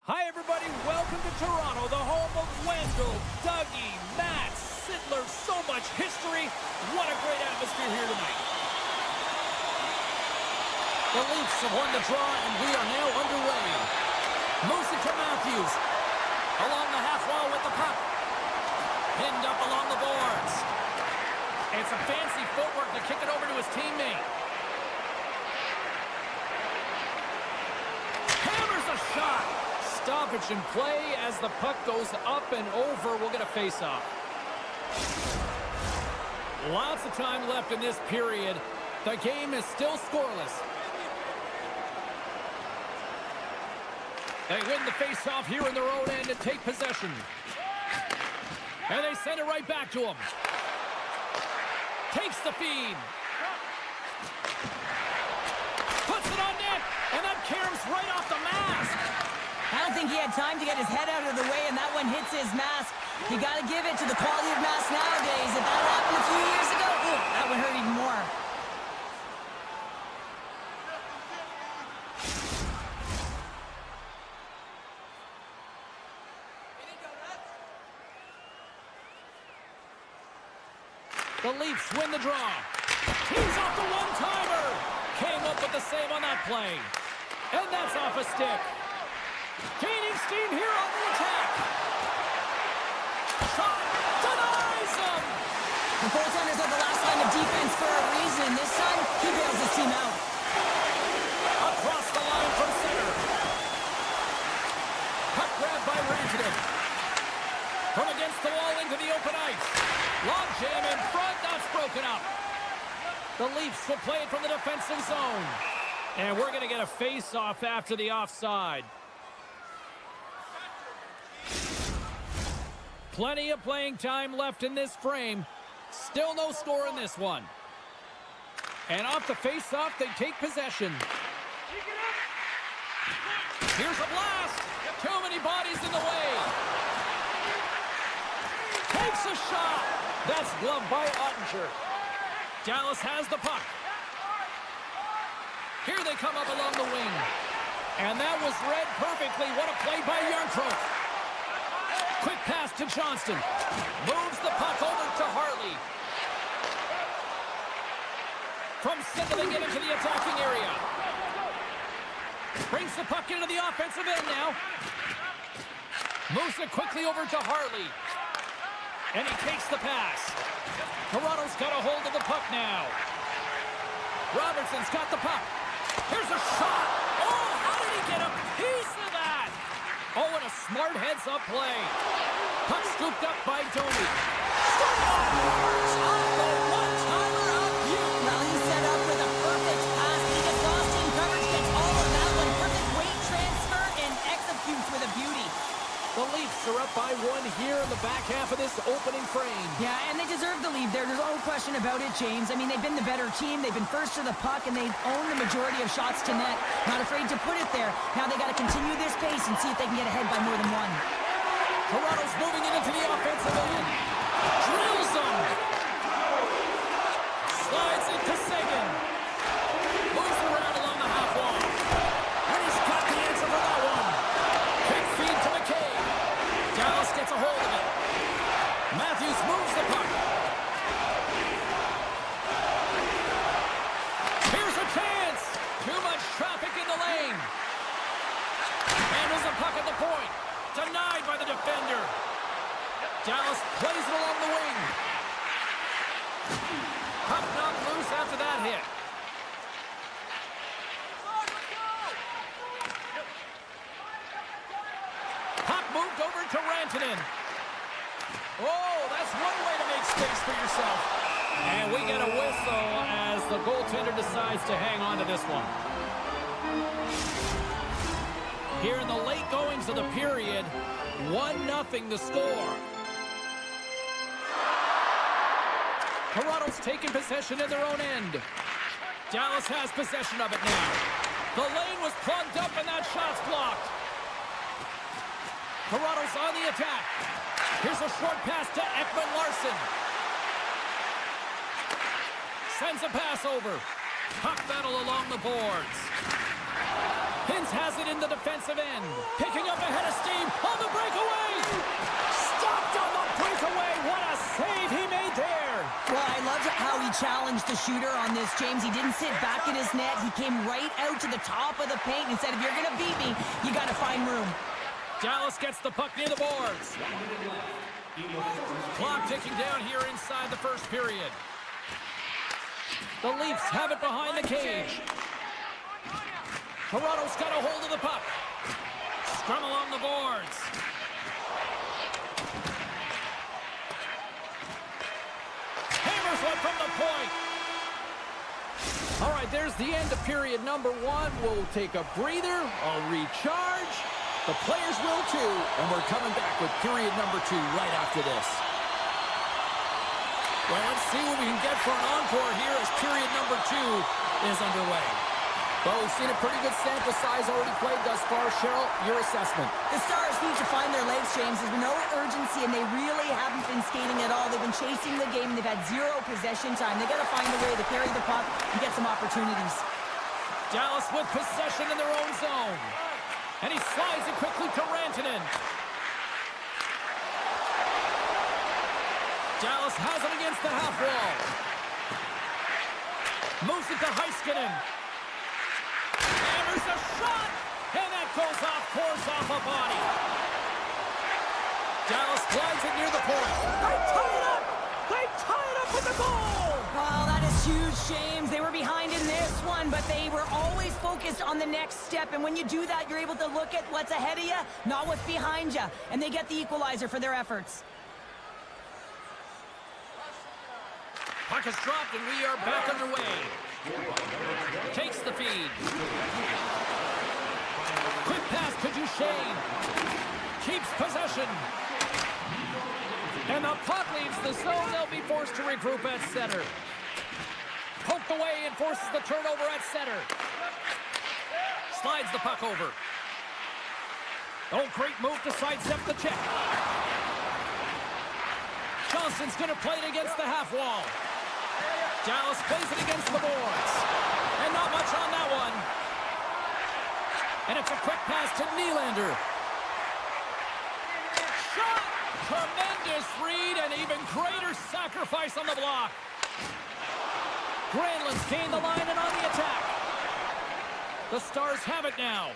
Hi, everybody. Welcome to Toronto, the home of Wendell, Dougie, Matt, Sittler. So much history. What a great atmosphere here tonight. The Leafs have won the draw, and we are now underway. Musica Matthews along the half wall with the puck. Pinned up along the boards. And some fancy footwork to kick it over to his teammate. Hammers a shot. Stoppage in play as the puck goes up and over. We'll get a face-off. Lots of time left in this period. The game is still scoreless. They win the face-off here in their own end and take possession. And they send it right back to him. Takes the feed. Puts it on net. And that caroms right off the mask. I don't think he had time to get his head out of the way, and that one hits his mask. You got to give it to the quality of mask nowadays. If that happened a few years ago, that would hurt even more. The Leafs win the draw. Tees off the one-timer. Came up with the save on that play. And that's off a stick. Gaining steam here on the attack. Shot denies him. The goaltenders are the last line of defense for a reason. This time, he bails his team out. Across the line from center. Puck grabbed by Rantanen. From against the wall into the open ice. Long jam in front. That's broken up. The Leafs will play it from the defensive zone. And we're going to get a face-off after the offside. Plenty of playing time left in this frame. Still no score in this one. And off the face-off, they take possession. Here's a blast. Too many bodies in the way. Takes a shot. That's gloved by Ottinger. Dallas has the puck. Here they come up along the wing. And that was read perfectly. What a play by Yarncroke. Quick pass to Johnston. Moves the puck over to Hartley. From center they get into the attacking area. Brings the puck into the offensive end now. Moves it quickly over to Hartley. And he takes the pass. Toronto's got a hold of the puck now. Robertson's got the puck. Here's a shot. Oh, how did he get a piece of that? Oh, and a smart heads-up play. Puck scooped up by Domi. Well, he set up with a perfect pass. He gets lost in coverage, gets all of that one. Perfect weight transfer and executes with a beauty. The Leafs are up by one here in the back half of this opening frame. Yeah, and they deserve the lead there. There's no question about it, James. I mean, they've been the better team. They've been first to the puck, and they've owned the majority of shots to net. Not afraid to put it there. Now they got to continue this pace and see if they can get ahead by more than one. Toronto's moving it into the offensive end. Drills them. Slides it to Sagan. Moves around along the half wall. And he's got the answer for that one. Quick feed to McKay. Dallas gets a hold of it. Matthews moves the puck. Here's a chance. Too much traffic in the lane. Handles the puck at the point. Denied by the defender. Dallas plays it along the wing. Puck knocked loose after that hit. Puck moved over to Rantanen. Oh, that's one way to make space for yourself. And we get a whistle as the goaltender decides to hang on to this one. Here in the late goings of the period, 1-0 the score. Toronto's taking possession in their own end. Dallas has possession of it now. The lane was plugged up and that shot's blocked. Toronto's on the attack. Here's a short pass to Ekman-Larsson. Sends a pass over. Puck battle along the boards. Pins has it in the defensive end. Picking up ahead of steam on the breakaway. Stopped on the breakaway. What a save he made there. Well, I loved how he challenged the shooter on this, James. He didn't sit back in his net. He came right out to the top of the paint and said, if you're going to beat me, you got to find room. Dallas gets the puck near the boards. Clock ticking down here inside the first period. The Leafs have it behind the cage. Toronto's got a hold of the puck. Scrum along the boards. Hammers one from the point. All right, there's the end of period number one. We'll take a breather, a recharge. The players will too, and we're coming back with period number two right after this. Well, let's see what we can get for an encore here as period number two is underway. Well, we've seen a pretty good sample size already played thus far. Cheryl, your assessment. The Stars need to find their legs, James. There's no urgency, and they really haven't been skating at all. They've been chasing the game, and they've had zero possession time. They've got to find a way to carry the puck and get some opportunities. Dallas with possession in their own zone. And he slides it quickly to Rantanen. Dallas has it against the half wall. Moves it to Heiskanen. Hammers a shot. And that goes off, pours off a body. Dallas glides it near the point. They tie it up. They tie it up with the goal. Oh, that is huge, James. They were behind in this one, but they were always focused on the next step. And when you do that, you're able to look at what's ahead of you, not what's behind you. And they get the equalizer for their efforts. Puck is dropped, and we are back underway. Takes the feed. Quick pass to Duchesne. Keeps possession. And the puck leaves the zone. They'll be forced to regroup at center. Poked away and forces the turnover at center. Slides the puck over. Oh, great move to sidestep the check. Johnson's going to play it against the half wall. Dallas plays it against the boards. And not much on that one. And it's a quick pass to Nylander. Shot! Tremendous read and even greater sacrifice on the block. Granlund's gained the line and on the attack. The Stars have it now.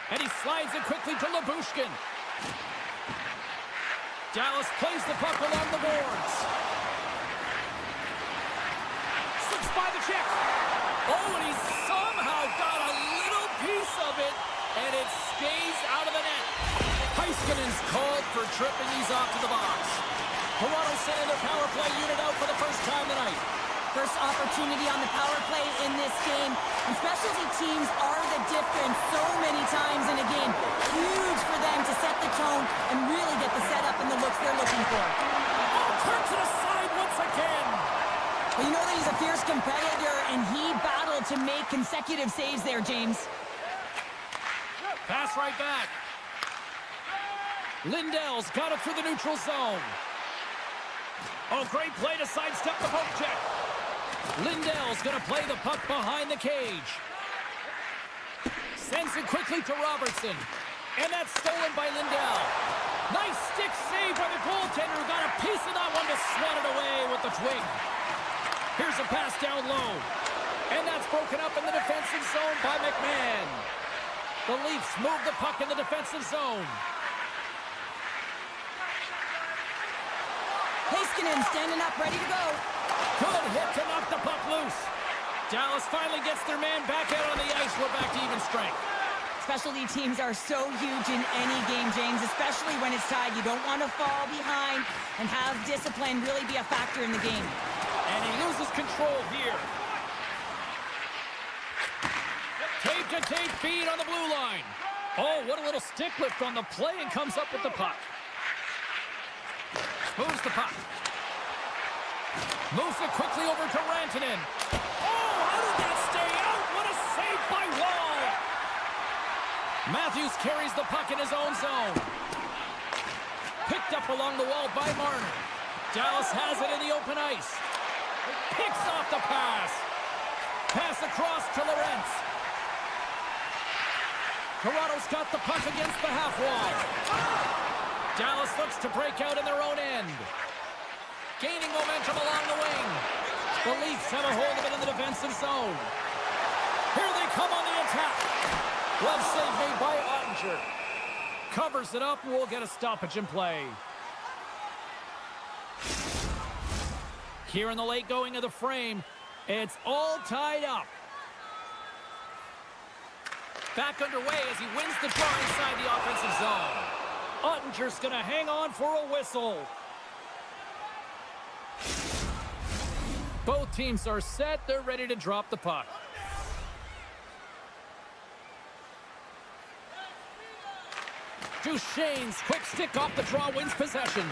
And he slides it quickly to Lyubushkin. Dallas plays the puck along the boards. Slips by the check. Oh, and he somehow got a little piece of it, and it stays out of the net. Heiskanen's called for tripping. He's off to the box. Toronto sending their power play unit out for the first time tonight. First opportunity on the power play in this game. And specialty teams are the difference so many times in a game. Huge for them to set the tone and really get the setup and the looks they're looking for. Oh, turns it aside once again. Well, you know that he's a fierce competitor, and he battled to make consecutive saves there, James. Pass right back. Lindell's got it through the neutral zone. Oh, great play to sidestep the poke check. Lindell's going to play the puck behind the cage. Sends it quickly to Robertson. And that's stolen by Lindell. Nice stick save by the goaltender who got a piece of that one to swat it away with the twig. Here's a pass down low. And that's broken up in the defensive zone by McMahon. The Leafs move the puck in the defensive zone. Heiskanen standing up, ready to go. Good hit to knock the puck loose. Dallas finally gets their man back out on the ice. We're back to even strength. Specialty teams are so huge in any game, James, especially when it's tied. You don't want to fall behind and have discipline really be a factor in the game. And he loses control here. Tape-to-tape feed on the blue line. Oh, what a little stick lift on the play, and comes up with the puck. Moves the puck. Moves it quickly over to Rantanen. Oh, how did that stay out? What a save by Wall. Matthews carries the puck in his own zone. Picked up along the wall by Marner. Dallas has it in the open ice. Picks off the pass. Pass across to Lorentz. Toronto's got the puck against the half wall. Dallas looks to break out in their own end. Gaining momentum along the wing. The Leafs have a hold of it in the defensive zone. Here they come on the attack. Glove save made by Ottinger. Covers it up and we'll get a stoppage in play. Here in the late going of the frame, it's all tied up. Back underway as he wins the draw inside the offensive zone. Ottinger's going to hang on for a whistle. Both teams are set. They're ready to drop the puck. Duchesne's quick stick off the draw wins possession.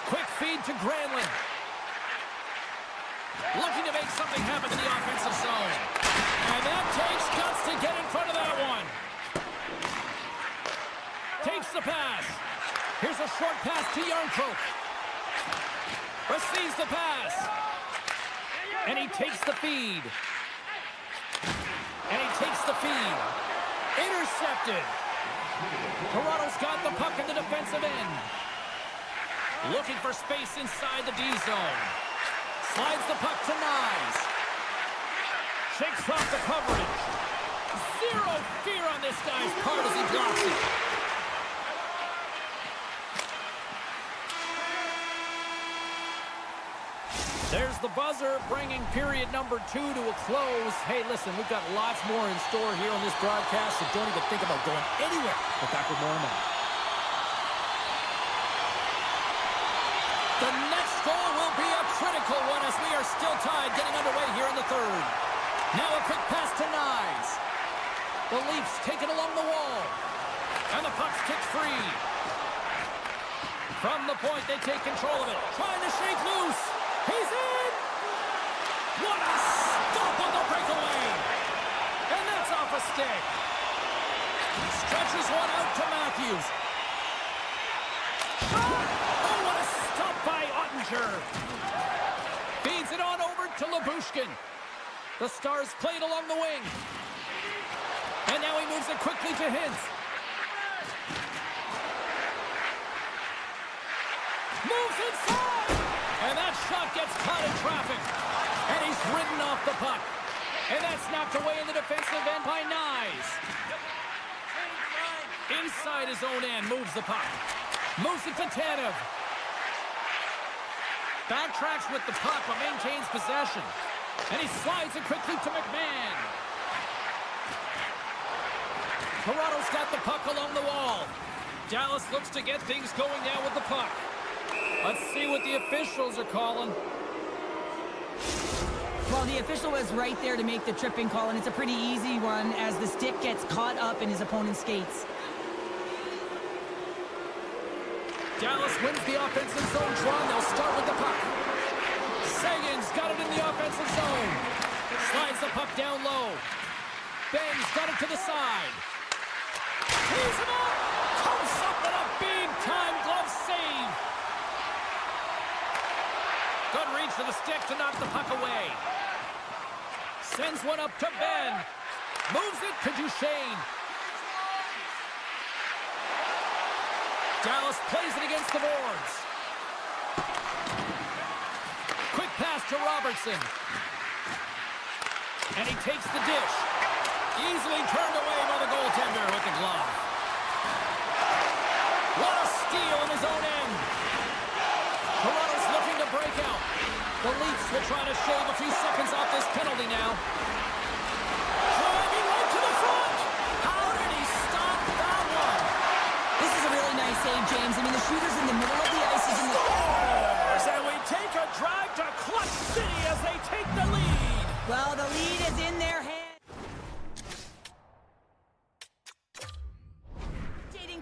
Quick feed to Granlund. Looking to make something happen in the offensive zone. And that takes guts to get in front of that one. Takes the pass. Here's a short pass to Yarncroke. Receives the pass. And he takes the feed. Intercepted. Toronto's got the puck in the defensive end. Looking for space inside the D zone. Slides the puck to Nyes. Shakes off the coverage. Zero fear on this guy's part as he blocks it. There's the buzzer, bringing period number 2 to a close. Hey, listen, we've got lots more in store here on this broadcast, so don't even think about going anywhere. But back with more in a moment. The next goal will be a critical one as we are still tied, getting underway here in the third. Now a quick pass to Nyes. The Leafs take it along the wall. And the puck's kicked free. From the point, they take control of it. Trying to shake loose. He's in! What a stop on the breakaway! And that's off a stick. Stretches one out to Matthews. Shot! Oh, what a stop by Ottinger. Feeds it on over to Lyubushkin. The Stars play it along the wing. And now he moves it quickly to Hintz. Moves inside! And that shot gets caught in traffic. And he's ridden off the puck. And that's knocked away in the defensive end by Nyes. Inside his own end, moves the puck. Moves it to Tanev. Backtracks with the puck, but maintains possession. And he slides it quickly to McMahon. Toronto's got the puck along the wall. Dallas looks to get things going now with the puck. Let's see what the officials are calling. Well, the official was right there to make the tripping call, and it's a pretty easy one as the stick gets caught up in his opponent's skates. Dallas wins the offensive zone draw, and they'll start with the puck. Sagan's got it in the offensive zone. Slides the puck down low. Ben's got it to the side. Tees him up. Comes up with a big-time glove save. Good reach to the stick to knock the puck away. Sends one up to Ben. Moves it to Duchesne. Dallas plays it against the boards. Quick pass to Robertson. And he takes the dish. Easily turned away by the goaltender with the glove. What a steal in his own end. Toronto's looking to break out. The Leafs will try to shave a few seconds off this penalty now. Driving right to the front. How did he stop that one? This is a really nice save, James. I mean, the shooter's in the middle of the ice. He's in the... Scores! And we take a drive to Clutch City as they take the lead. Well, the lead is in their hands.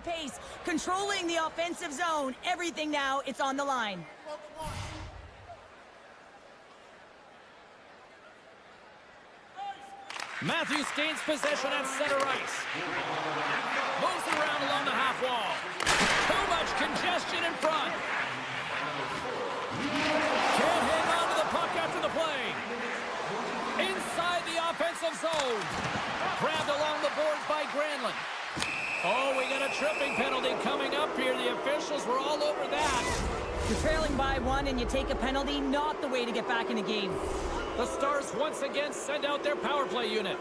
Pace, controlling the offensive zone. Everything now, it's on the line. Matthews gains possession at center ice. Moves it around along the half wall. Too much congestion in front. Can't hang on to the puck after the play. Inside the offensive zone. Grabbed along the boards by Granlund. Oh, we got a tripping penalty coming up here. The officials were all over that. You're trailing by one and you take a penalty, not the way to get back in the game. The Stars once again send out their power play unit.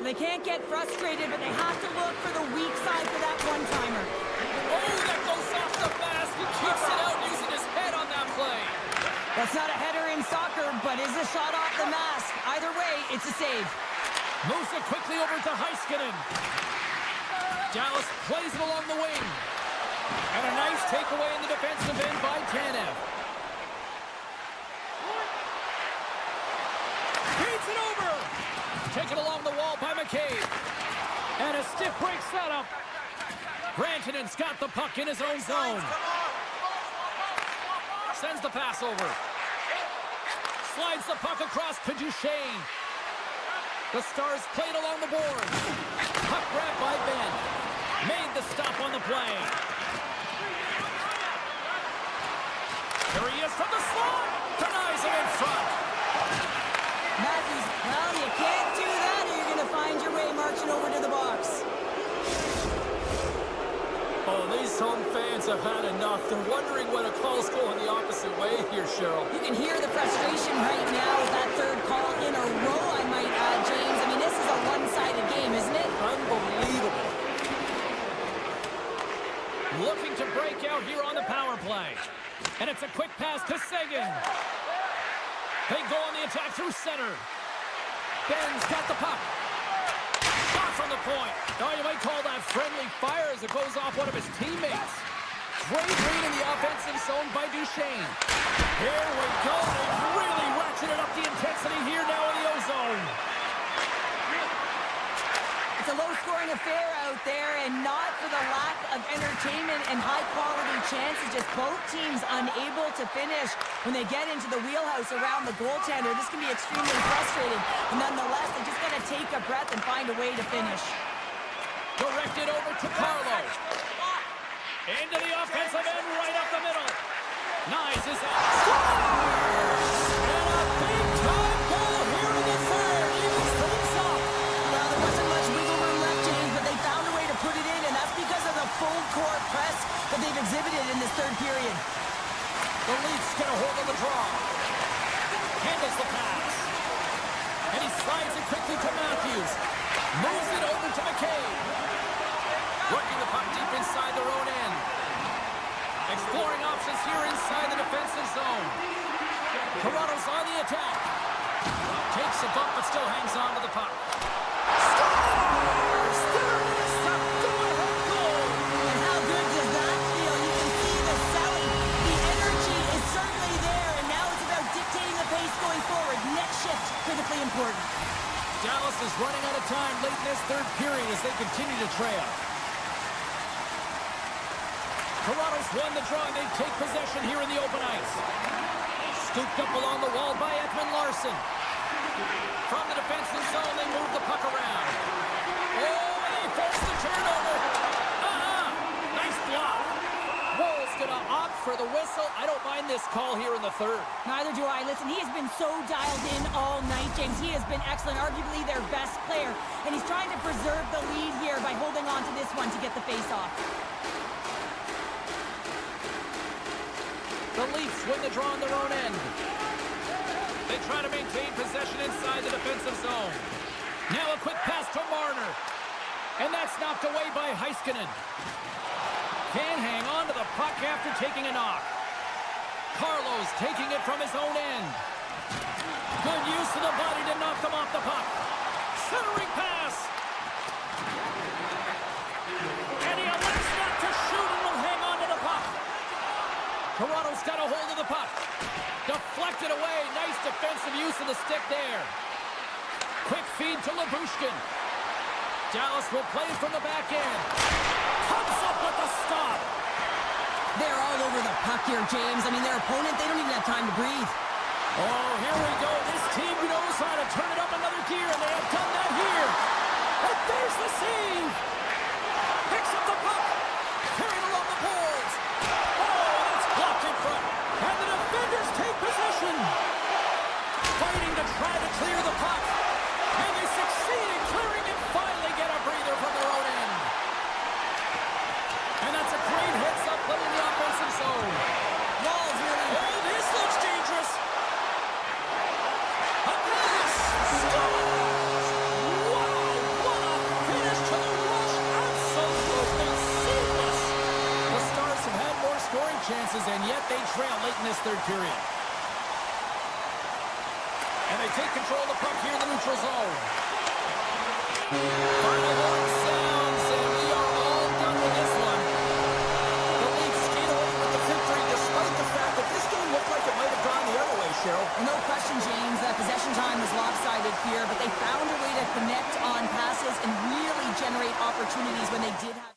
They can't get frustrated, but they have to look for the weak side for that one-timer. Oh, that goes off the mask. He keeps it out using his head on that play. That's not a header in soccer, but is a shot off the mask. Either way, it's a save. Moves it quickly over to Heiskanen. Dallas plays it along the wing. And a nice takeaway in the defensive end by Tanev. Feeds it over. Taken along the wall by McCabe. And a stiff break setup. Rantanen's got the puck in his own zone. Sends the pass over. Slides the puck across to Duchesne. The Stars played along the board. Puck grab by Ben. Made the stop on the play. Here he is from the slot. Denies him in front. Matthews, well, you can't do that or you're going to find your way marching over to the box. Oh, these home fans have had enough. They're wondering when a call's going the opposite way here, Cheryl. You can hear the frustration right now with that third call in a row, I might add, James. I mean, this is a one-sided game, isn't it? Unbelievable. Looking to break out here on the power play. And it's a quick pass to Seguin. They go on the attack through center. Ben's got the puck. Shot from the point. Oh, you might call that friendly fire as it goes off one of his teammates. Great read in the offensive zone by Duchesne. Here we go. They've really ratcheted up the intensity here now in the O-zone. It's a low-scoring affair out there, and not for the lack of entertainment and high-quality chances. Just both teams unable to finish when they get into the wheelhouse around the goaltender. This can be extremely frustrating. And nonetheless, they just got to take a breath and find a way to finish. Directed over to Carlo. Into the offensive end, right up the middle. Nice is out. Scores! And a big-time goal here in the third. Evens things up. Well, there wasn't much wiggle room left, James, but they found a way to put it in, and that's because of the full-court press that they've exhibited in this third period. The Leafs get a hold of the draw. Handles the pass. And he slides it quickly to Matthews. Moves it over to McCabe. Working the puck deep inside their own end. Exploring options here inside the defensive zone. Toronto's on the attack. Takes a bump but still hangs on to the puck. Scores! There is the go-ahead goal! And how good does that feel? You can see the selling. The energy is certainly there, and now it's about dictating the pace going forward. Next shift, critically important. Dallas is running out of time late in this third period as they continue to trail. Toronto's won the draw, and they take possession here in the open ice. Scooped up along the wall by Edmund Larson. From the defensive zone, they move the puck around. Oh, and they force the turnover. Nice block. Wool's going to opt for the whistle. I don't mind this call here in the third. Neither do I. Listen, he has been so dialed in all night, James. He has been excellent, arguably their best player. And he's trying to preserve the lead here by holding on to this one to get the face-off. The Leafs win the draw on their own end. They try to maintain possession inside the defensive zone. Now a quick pass to Marner. And that's knocked away by Heiskanen. Can't hang on to the puck after taking a knock. Carlo's taking it from his own end. Good use of the body to knock them off the puck. Centering pass. And he elects not to shoot and will hang on to the puck. Toronto's got a hold of the puck. Deflected away. Nice defensive use of the stick there. Quick feed to Labushkin. Dallas will play it from the back end. Comes up with the stop. They're all over the puck here, James. I mean, their opponent, they don't even have time to breathe. Oh, here we go. This team knows how to turn it up another gear, and they have done that here. And there's the save. Picks up the puck. Carried along the boards. Oh, it's blocked in front. And the defenders take possession. Fighting to try to clear the puck. And they succeed in clearing and finally get a breather from their own end. chances, and yet they trail late in this third period. And they take control of the puck here in the neutral zone. Final horn sounds, and we are all done with this one. The Leafs skate away with the victory, despite the fact that this game looked like it might have gone the other way, Cheryl. No question, James. Possession time was lopsided here, but they found a way to connect on passes and really generate opportunities when they did have...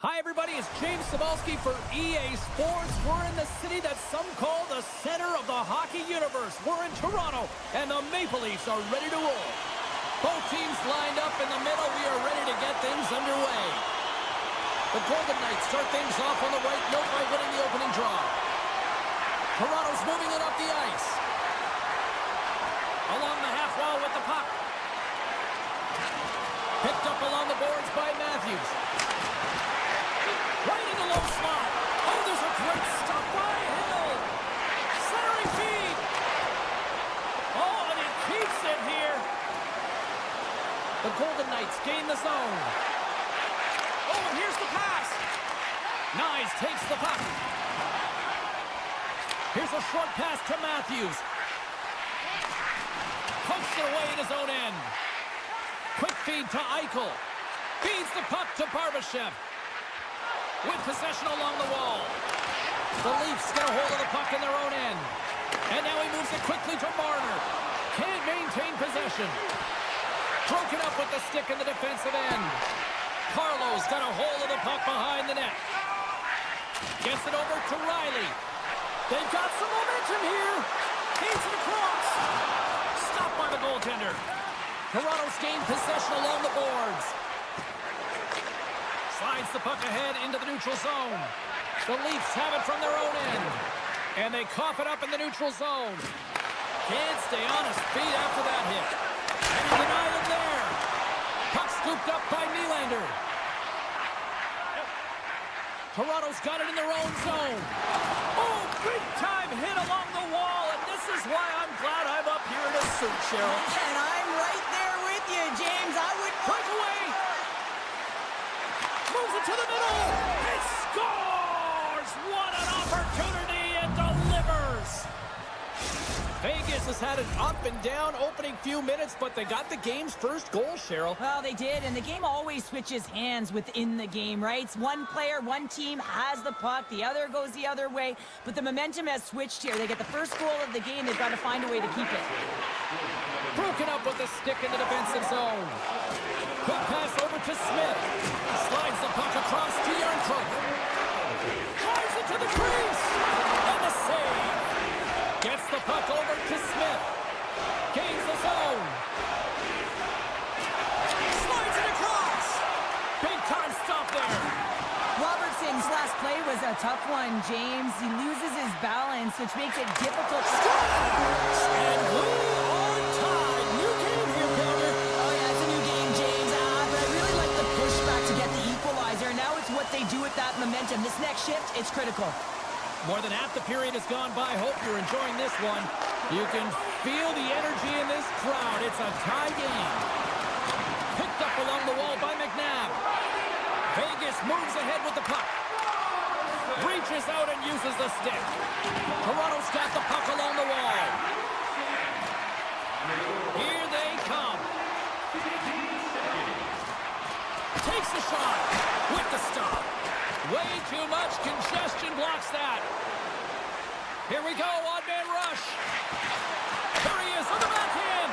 Hi, everybody. It's James Cebulski for EA Sports. We're in the city that some call the center of the hockey universe. We're in Toronto, and the Maple Leafs are ready to roll. Both teams lined up in the middle. We are ready to get things underway. The Golden Knights start things off on the right note by winning the opening draw. Toronto's moving it up the ice. Along the half wall with the puck. Picked up along the boards by Matthews. Right in the low slot. Oh, there's a great stop by Hill. Centering feed. Oh, and he keeps it here. The Golden Knights gain the zone. Oh, and here's the pass. Nyes takes the puck. Here's a short pass to Matthews. Pokes it away in his own end. Quick feed to Eichel. Feeds the puck to Barbashev. With possession along the wall. The Leafs get a hold of the puck in their own end. And now he moves it quickly to Marner. Can't maintain possession. Broken up with the stick in the defensive end. Carlo's got a hold of the puck behind the net. Gets it over to Riley. They've got some momentum here. Feeds it across. Stopped by the goaltender. Toronto's gained possession along the boards. Slides the puck ahead into the neutral zone. The Leafs have it from their own end. And they cough it up in the neutral zone. Can't stay on his feet after that hit. And he denied him there. Puck scooped up by Nylander. Toronto's got it in their own zone. Oh, big time hit along the wall. And this is why I'm glad I'm up here in a suit, Cheryl. And I'm right there with you, James. I would... Breakaway. Moves it to the middle. He scores! What an opportunity, and delivers! Vegas has had an up and down opening few minutes, but they got the game's first goal, Cheryl. Well, they did, and the game always switches hands within the game, right? It's one player, one team has the puck, the other goes the other way, but the momentum has switched here. They get the first goal of the game, they've got to find a way to keep it. Broken up with the stick in the defensive zone. Quick pass over to Smith. Slides the puck across to Yarncrook. Drives it to the crease. And the save. Gets the puck over to Smith. Gains the zone. Slides it across. Big time stop there. Robertson's last play was a tough one, James. He loses his balance, which makes it difficult. And we are tied. New game here, Calder. Oh, yeah, it's a new game, James. But I really like the pushback to get the equalizer. Now it's what they do with that momentum. This next shift, it's critical. More than half the period has gone by. Hope you're enjoying this one. You can feel the energy in this crowd. It's a tie game. Picked up along the wall by McNabb. Vegas moves ahead with the puck. Reaches out and uses the stick. Toronto's got the puck along the wall. Here they come. Takes the shot with the stop. Way too much congestion blocks that. Here we go, odd man rush. There he is on the backhand.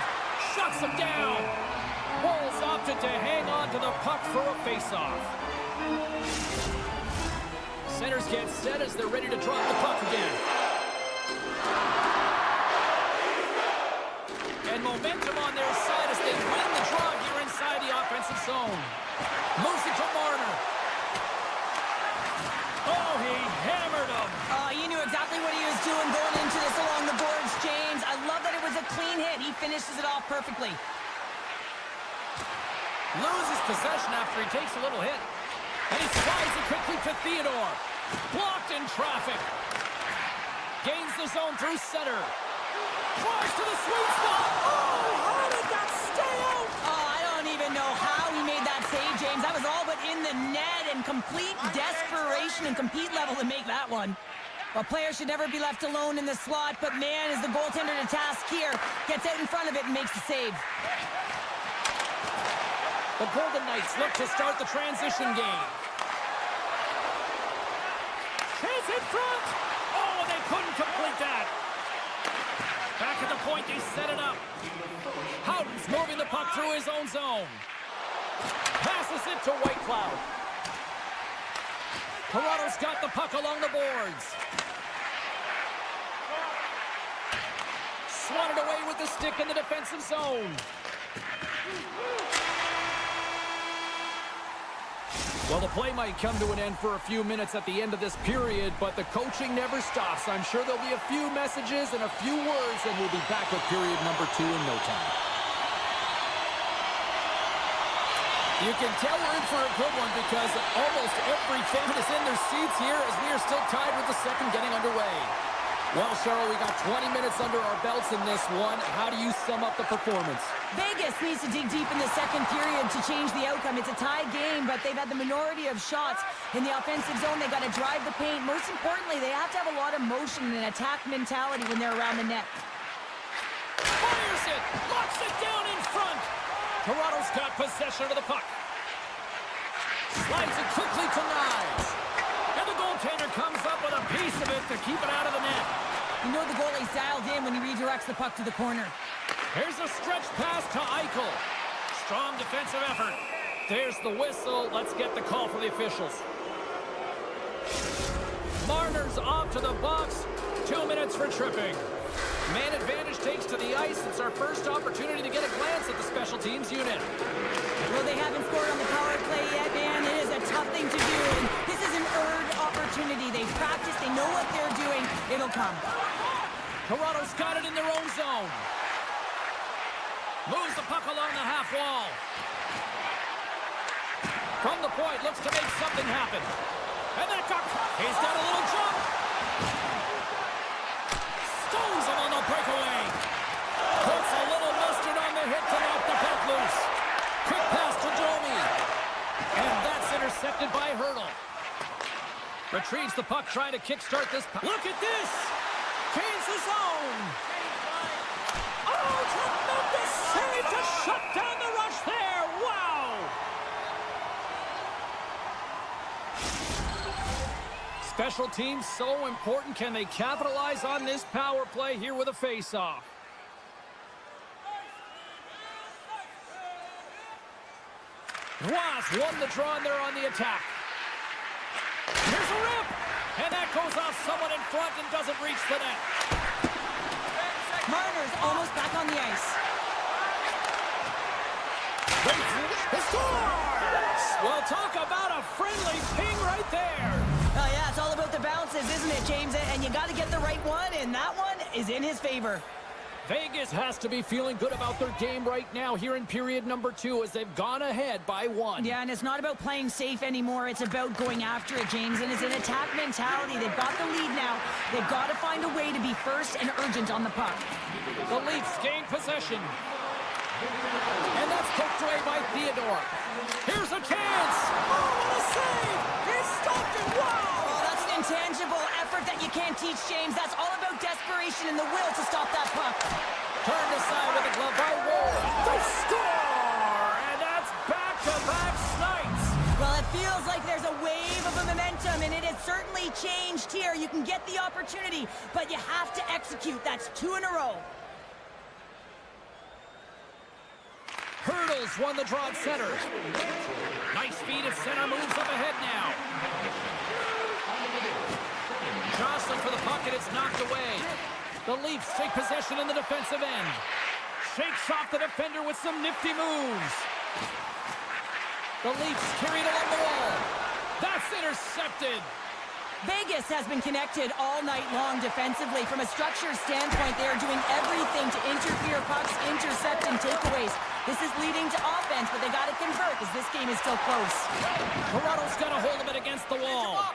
Shuts him down. Wolves opted to hang on to the puck for a face-off. Centers get set as they're ready to drop the puck again. And momentum on their side as they win the draw here inside the offensive zone. Moves it to Marner. Oh, he hammered him. He knew exactly what he was doing going into this along the boards, James. I love that it was a clean hit. He finishes it off perfectly. Loses possession after he takes a little hit. And he slides it quickly to Theodore. Blocked in traffic. Gains the zone through center. Tries to the sweet spot. Oh, how did that stay out? Oh, I don't even know how he made that save, James. That was all but in the net and complete desperation and compete level to make that one. A player should never be left alone in the slot, but man, is the goaltender to task here. Gets out in front of it and makes the save. The Golden Knights look to start the transition game. Chase in front. Oh, they couldn't complete that. Back at the point, they set it up. Houghton's moving the puck through his own zone. Passes it to Whitecloud. Toronto's got the puck along the boards. Swatted away with the stick in the defensive zone. Well, the play might come to an end for a few minutes at the end of this period, but the coaching never stops. I'm sure there'll be a few messages and a few words, and we'll be back with period number 2 in no time. You can tell we're in for a good one because almost every fan is in their seats here as we are still tied with the second getting underway. Well, Cheryl, we got 20 minutes under our belts in this one. How do you sum up the performance? Vegas needs to dig deep in the second period to change the outcome. It's a tied game, but they've had the minority of shots in the offensive zone. They got to drive the paint. Most importantly, they have to have a lot of motion and attack mentality when they're around the net. Fires it! Locks it down in front! Toronto's got possession of the puck. Slides it quickly to Knives. And the goaltender comes up with a piece of it to keep it out of the net. You know the goalie's dialed in when he redirects the puck to the corner. Here's a stretch pass to Eichel. Strong defensive effort. There's the whistle. Let's get the call for the officials. Marner's off to the box. 2 minutes for tripping. Man advantage takes to the ice. It's our first opportunity to get a glance at the special teams unit. Well, they haven't scored on the power play yet, man. It is a tough thing to do, and this is an earned opportunity. They've practiced. They know what they're doing. It'll come. Toronto's got it in their own zone. Moves the puck along the half wall. From the point, looks to make something happen. And then he's got a little jump. Stones him on the breakaway. Puts a little mustard on the hit to knock the puck loose. Quick pass to Domi. And that's intercepted by Hurdle. Retrieves the puck, trying to kickstart this. Look at this. Canes the zone. Oh, tremendous save to shut down the rush there. Wow. Special teams so important. Can they capitalize on this power play here with a face-off? Ross won the draw and they're on the attack. Here's a rip! And that goes off someone in front and doesn't reach the net. Marner's almost back on the ice. He scores! Well, talk about a friendly ping right there. Oh, yeah, it's all about the bounces, isn't it, James? And you got to get the right one, and that one is in his favor. Vegas has to be feeling good about their game right now here in period number 2 as they've gone ahead by 1. Yeah, and it's not about playing safe anymore. It's about going after it, James, and it's an attack mentality. They've got the lead now. They've got to find a way to be first and urgent on the puck. The Leafs gain possession. And that's poked away by Theodore. Here's a chance. Oh, what a save. He stopped it. Wow. Oh, that's an intangible effort that you can't teach, James. That's all about desperation and the will to stop that puck. Turned aside with a glove by Ward. They score! And that's back-to-back snipes. Well, it feels like there's a wave of a momentum, and it has certainly changed here. You can get the opportunity, but you have to execute. That's 2 in a row. Hurdles won the draw at center. Nice feed at center, moves up ahead now. Jocelyn for the puck, and it's knocked away. The Leafs take possession in the defensive end. Shakes off the defender with some nifty moves. The Leafs carried along the wall. That's intercepted. Vegas has been connected all night long defensively. From a structure standpoint, they are doing everything to interfere pucks, intercept, and takeaways. This is leading to offense, but they got to convert as this game is still close. Toronto's got a hold of it against the wall.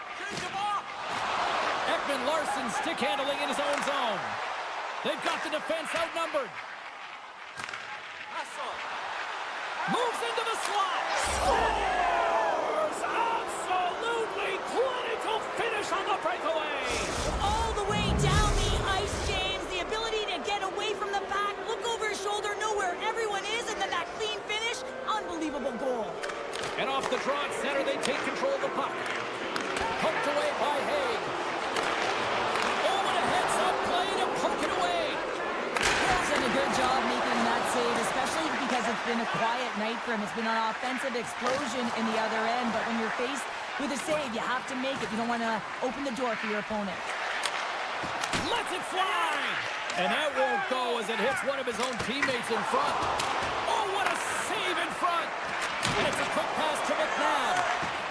Ekman Larson stick handling in his own zone. They've got the defense outnumbered. Moves into the slot. Scores! Absolutely clinical finish on the breakaway. All the way down the ice, James. The ability to get away from the back, look over his shoulder, know where everyone is, and then that clean finish. Unbelievable goal. And off the draw at center, they take control of the puck. Poked away by Haig. Oh, and a heads-up play to poke it away. Hill's done a good job making that save, especially because it's been a quiet night for him. It's been an offensive explosion in the other end, but when you're faced with a save, you have to make it. You don't want to open the door for your opponent. Lets it fly! And that won't go as it hits one of his own teammates in front. Oh, what a save in front! And it's a quick pass to McNabb.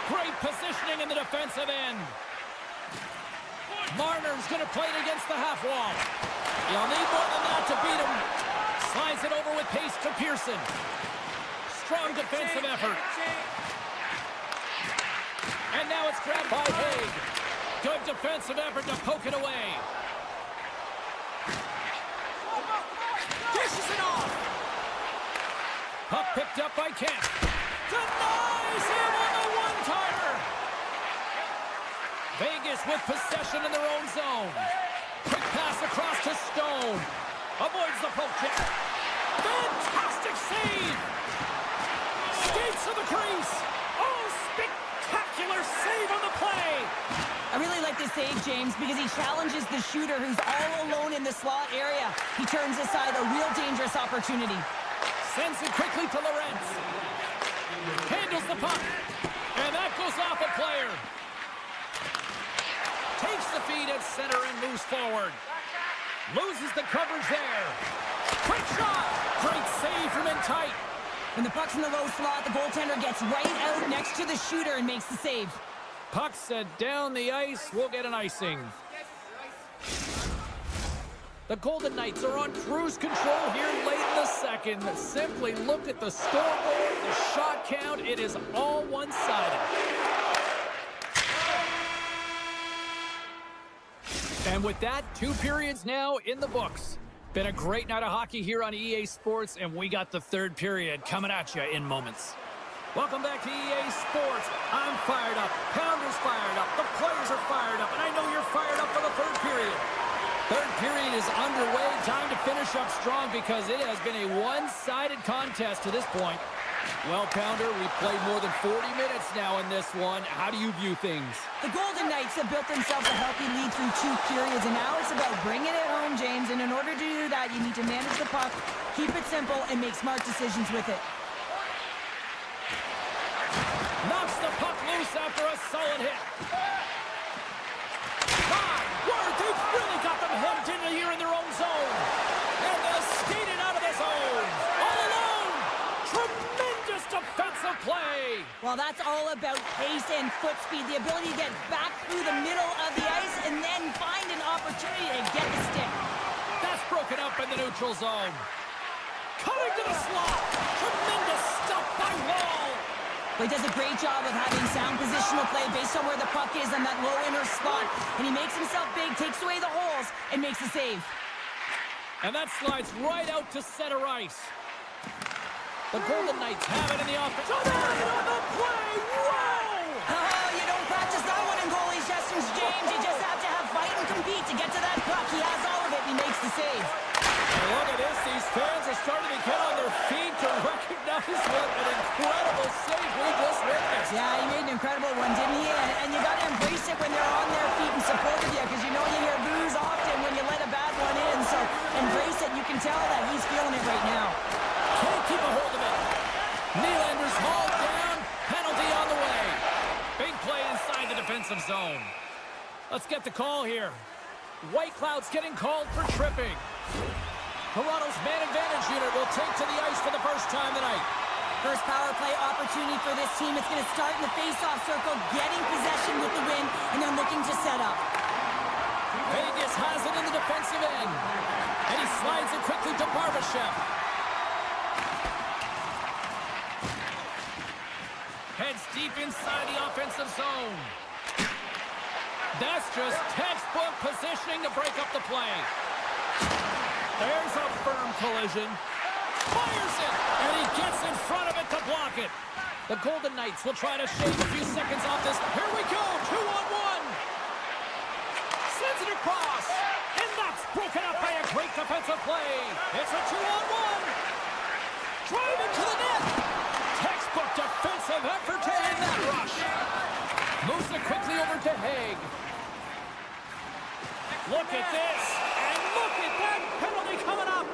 Great positioning in the defensive end. Marner's going to play it against the half wall. You'll need more than that to beat him. Slides it over with pace to Pearson. Strong defensive effort. And now it's grabbed by Haig. Good defensive effort to poke it away. Dishes it off. Puck picked up by Kemp. Denies him on the one-timer. Vegas with possession in their own zone. Quick pass across to Stone. Avoids the poke check. Fantastic save. Skates to the crease. Oh, spectacular save on the play. I really like this save, James, because he challenges the shooter who's all alone in the slot area. He turns aside a real dangerous opportunity. Sends it quickly to Lorentz. Handles the puck. And that goes off a player. Takes the feed at center and moves forward. Loses the coverage there. Quick shot. Great save from in tight. When the puck's in the low slot, the goaltender gets right out next to the shooter and makes the save. Puck set down the ice. We'll get an icing. The Golden Knights are on cruise control here late in the second. Simply look at the scoreboard, the shot count. It is all one-sided. And with that, 2 periods now in the books. Been a great night of hockey here on EA Sports, and we got the 3rd period coming at you in moments. Welcome back to EA Sports. I'm fired up. Pounder's fired up. The players are fired up, and I know you're fired up for the 3rd period. 3rd period is underway. Time to finish up strong because it has been a one-sided contest to this point. Well, Pounder, we've played more than 40 minutes now in this one. How do you view things? The Golden Knights have built themselves a healthy lead through 2 periods, and now it's about bringing it home, James. And in order to do that, you need to manage the puck, keep it simple, and make smart decisions with it. Knocks the puck loose after a solid hit. My word, they've really got them hemmed in here in their own zone. And they'll skate it out of the zone. All alone. Tremendous defensive play. Well, that's all about pace and foot speed, the ability to get back through the middle of the ice and then find an opportunity to get the stick. That's broken up in the neutral zone. Cutting to the slot. Tremendous stuff by Wall. He does a great job of having sound positional play based on where the puck is on that low inner slot, and he makes himself big, takes away the holes, and makes the save. And that slides right out to center ice. The Golden Knights have it in the offense. On the play! Whoa! Oh, you don't practice that one in goalie sessions, James. You just have to have fight and compete to get to that puck. He has all of it, and he makes the save. And look at this. These fans are starting to get on their feet to recognize what an incredible save we just witnessed. Yeah, he made an incredible one, didn't he? And you got to embrace it when they're on their feet and support of you, because you know you hear boos often when you let a bad one in. So embrace it. You can tell that he's feeling it right now. Can't keep a hold of it. Nylander's hauled down. Penalty on the way. Big play inside the defensive zone. Let's get the call here. White Cloud's getting called for tripping. Toronto's man advantage unit will take to the ice for the first time tonight. First power play opportunity for this team. It's going to start in the face-off circle, getting possession with the win, and then looking to set up. Vegas has it in the defensive end. And he slides it quickly to Barbashev. Heads deep inside the offensive zone. That's just textbook positioning to break up the play. There's a firm collision. Fires it, and he gets in front of it to block it. The Golden Knights will try to shave a few seconds off this. Here we go, 2-on-1. Sends it across, and that's broken up by a great defensive play. It's a 2-on-1. Driving to the net. Textbook defensive effort to end that rush. Moves it quickly over to Haig. Look at this, and look at that penalty coming up.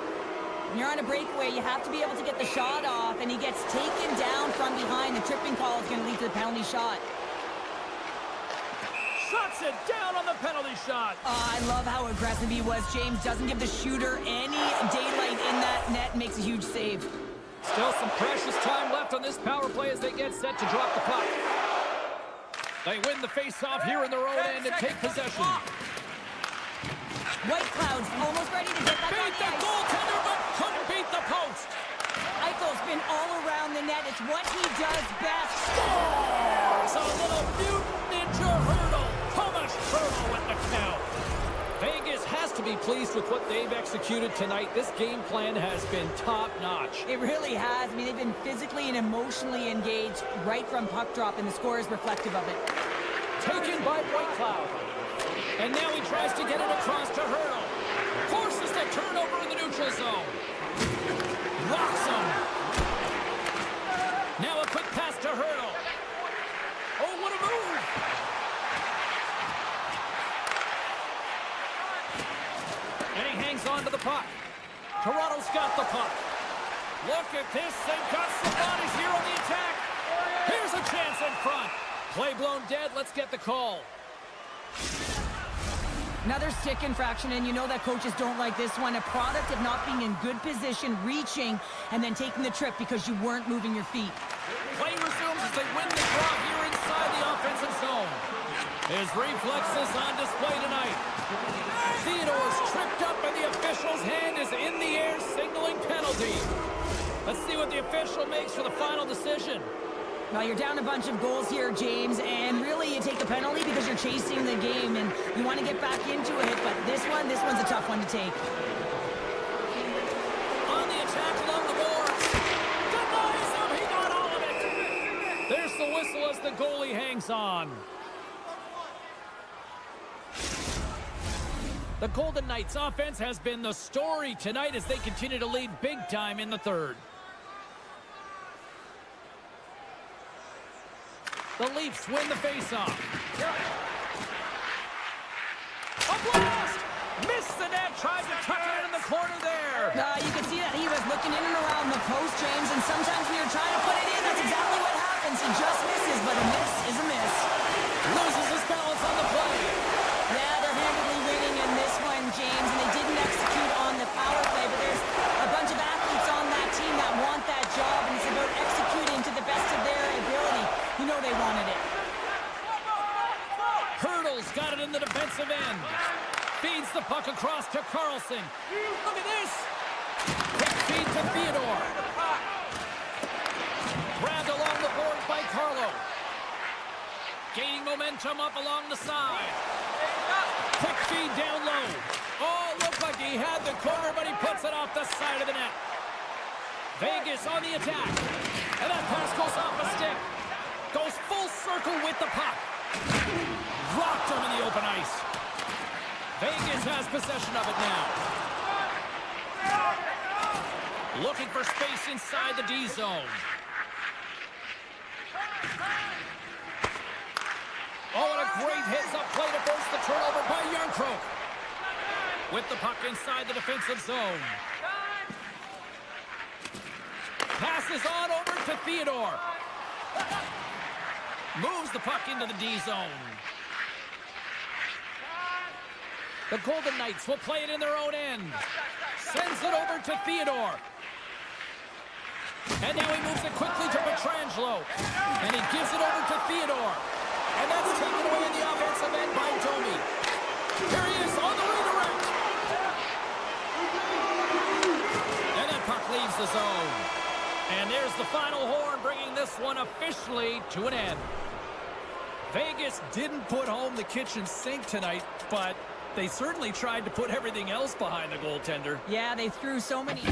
When you're on a breakaway, you have to be able to get the shot off, and he gets taken down from behind. The tripping call is going to lead to the penalty shot. Shuts it down on the penalty shot. I love how aggressive he was. James doesn't give the shooter any daylight in that net, makes a huge save. Still some precious time left on this power play as they get set to drop the puck. They win the face-off here in their own end and take possession. White Cloud's almost ready to get back on Beat the ice. goaltender, but couldn't beat the post. Eichel's been all around the net. It's what he does best. Scores a little mutant ninja hurdle. Thomas Hurdle with the count. Vegas has to be pleased with what they've executed tonight. This game plan has been top-notch. It really has. I mean, they've been physically and emotionally engaged right from puck drop, and the score is reflective of it. Taken by White Cloud. And now he tries to get it across to Hurdle. Forces the turnover in the neutral zone. Rocks him. Now a quick pass to Hurdle. Oh, what a move! And he hangs on to the puck. Toronto's got the puck. Look at this. They've got some bodies here on the attack. Here's a chance in front. Play blown dead. Let's get the call. Another stick infraction, and you know that coaches don't like this one. A product of not being in good position, reaching, and then taking the trip because you weren't moving your feet. Play resumes as they win the draw here inside the offensive zone. His reflexes on display tonight. Theodore's tripped up, and the official's hand is in the air, signaling penalty. Let's see what the official makes for the final decision. Well, you're down a bunch of goals here, James, and really you take a penalty because you're chasing the game and you want to get back into it, but this one's a tough one to take. On the attack along the boards. Denies him, he got all of it. There's the whistle as the goalie hangs on. The Golden Knights offense has been the story tonight as they continue to lead big time in the third. The Leafs win the faceoff. A blast! Missed the net, tried to tuck it in the corner there. You can see that he was looking in and around the post, James, and sometimes when you're trying to put it in, that's exactly what happens. He just misses, but a miss is a miss. Loses his balance on the play. Yeah, they're handily winning in this one, James, and they didn't execute on the power play, but there's a bunch of athletes on that team that want that job, and it's about executing to the best of their ability. You know they wanted it. Hurdle's got it in the defensive end. Feeds the puck across to Carlson. Look at this. Quick feed to Theodore. Grabbed along the boards by Carlo. Gaining momentum up along the side. Quick feed down low. Oh, looked like he had the corner, but he puts it off the side of the net. Vegas on the attack. And that pass goes off a stick. Goes full circle with the puck. Rocked him in the open ice. Vegas has possession of it now. Looking for space inside the D zone. Oh, and a great hits-up play to force the turnover by Yarncroke. With the puck inside the defensive zone. Passes on over to Theodore. Moves the puck into the D zone. The Golden Knights will play it in their own end. Sends it over to Theodore. And now he moves it quickly to Pietrangelo. And he gives it over to Theodore. And that's taken away in the offensive end by Domi. Here he is on the redirect. And that puck leaves the zone. And there's the final horn, bringing this one officially to an end. Vegas didn't put home the kitchen sink tonight, but they certainly tried to put everything else behind the goaltender. Yeah, they threw so many...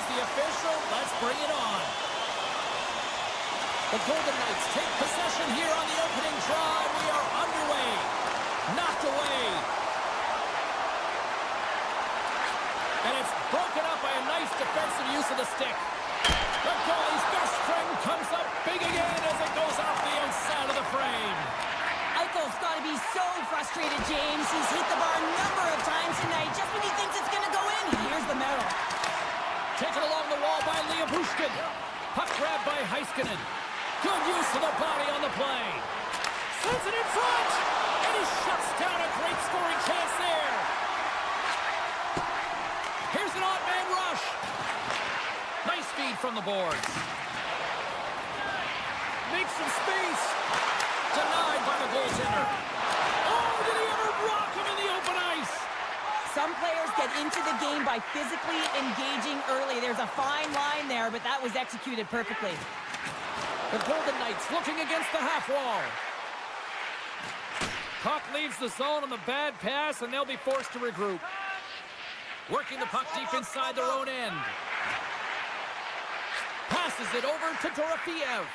says the official. Let's bring it on. The Golden Knights take possession here on the opening draw. We are underway. Knocked away. And it's broken up by a nice defensive use of the stick. The goalie's best friend comes up big again as it goes off the outside of the frame. Eichel's got to be so frustrated, James. He's hit the bar a number of times tonight. Just when he thinks it's going to go in, here's the medal. Taken along the wall by Liabushkin. Puck grabbed by Heiskanen. Good use of the body on the play. Sends it in front. And he shuts down a great scoring chance there. Here's an odd man rush. Nice feed from the boards. Makes some space. Denied by the goaltender. Oh, did he ever rock him in the open ice? Some players get into the game by physically engaging early. There's a fine line there, but that was executed perfectly. The Golden Knights looking against the half wall. Puck leaves the zone on the bad pass, and they'll be forced to regroup. Working the puck deep inside their own end. Passes it over to Dorofeev.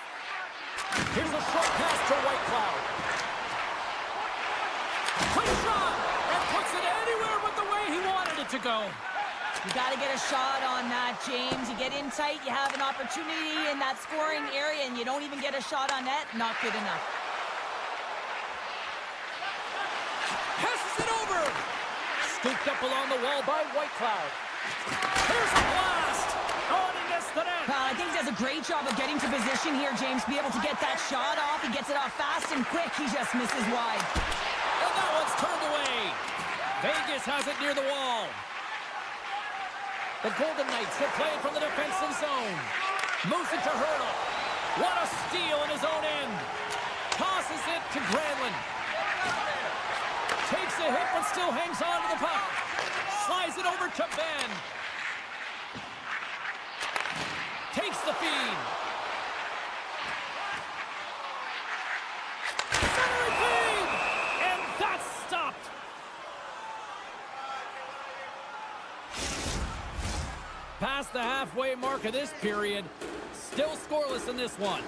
Here's a short pass to Whitecloud. Quick shot! And puts it anywhere but the way he wanted it to go. You got to get a shot on that, James. You get in tight, you have an opportunity in that scoring area, and you don't even get a shot on net. Not good enough. Passes it over. Scooped up along the wall by Whitecloud. Here's a blast. Oh, and he missed the net. I think he does a great job of getting to position here, James. Be able to get that shot off. He gets it off fast and quick. He just misses wide. And that one's turned away. Vegas has it near the wall. The Golden Knights will play it from the defensive zone. Moves it to Hurdle. What a steal in his own end. Tosses it to Granlund. Takes a hit but still hangs on to the puck. Slides it over to Ben. Takes the feed. Centering feed! And that's stopped. Past the halfway mark of this period. Still scoreless in this one.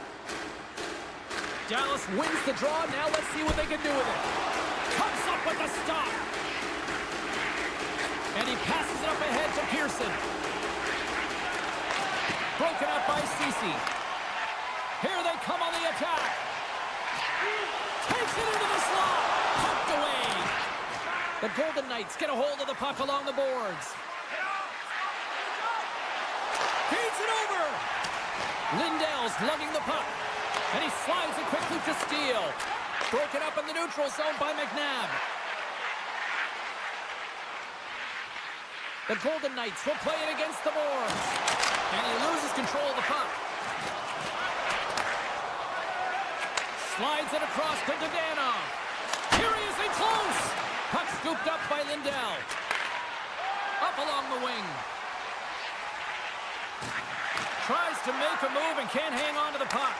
Dallas wins the draw. Now let's see what they can do with it. Comes up with the stop. And he passes it up ahead to Pearson. Broken up by Ceci. Here they come on the attack. Takes it into the slot. Pumped away. The Golden Knights get a hold of the puck along the boards. Feeds it over. Lindell's lugging the puck. And he slides it quickly to Steele. Broken up in the neutral zone by McNabb. The Golden Knights will play it against the boards. And he loses control of the puck. Slides it across to Dadonov. Here he is in close. Puck scooped up by Lindell. Up along the wing. Tries to make a move and can't hang on to the puck.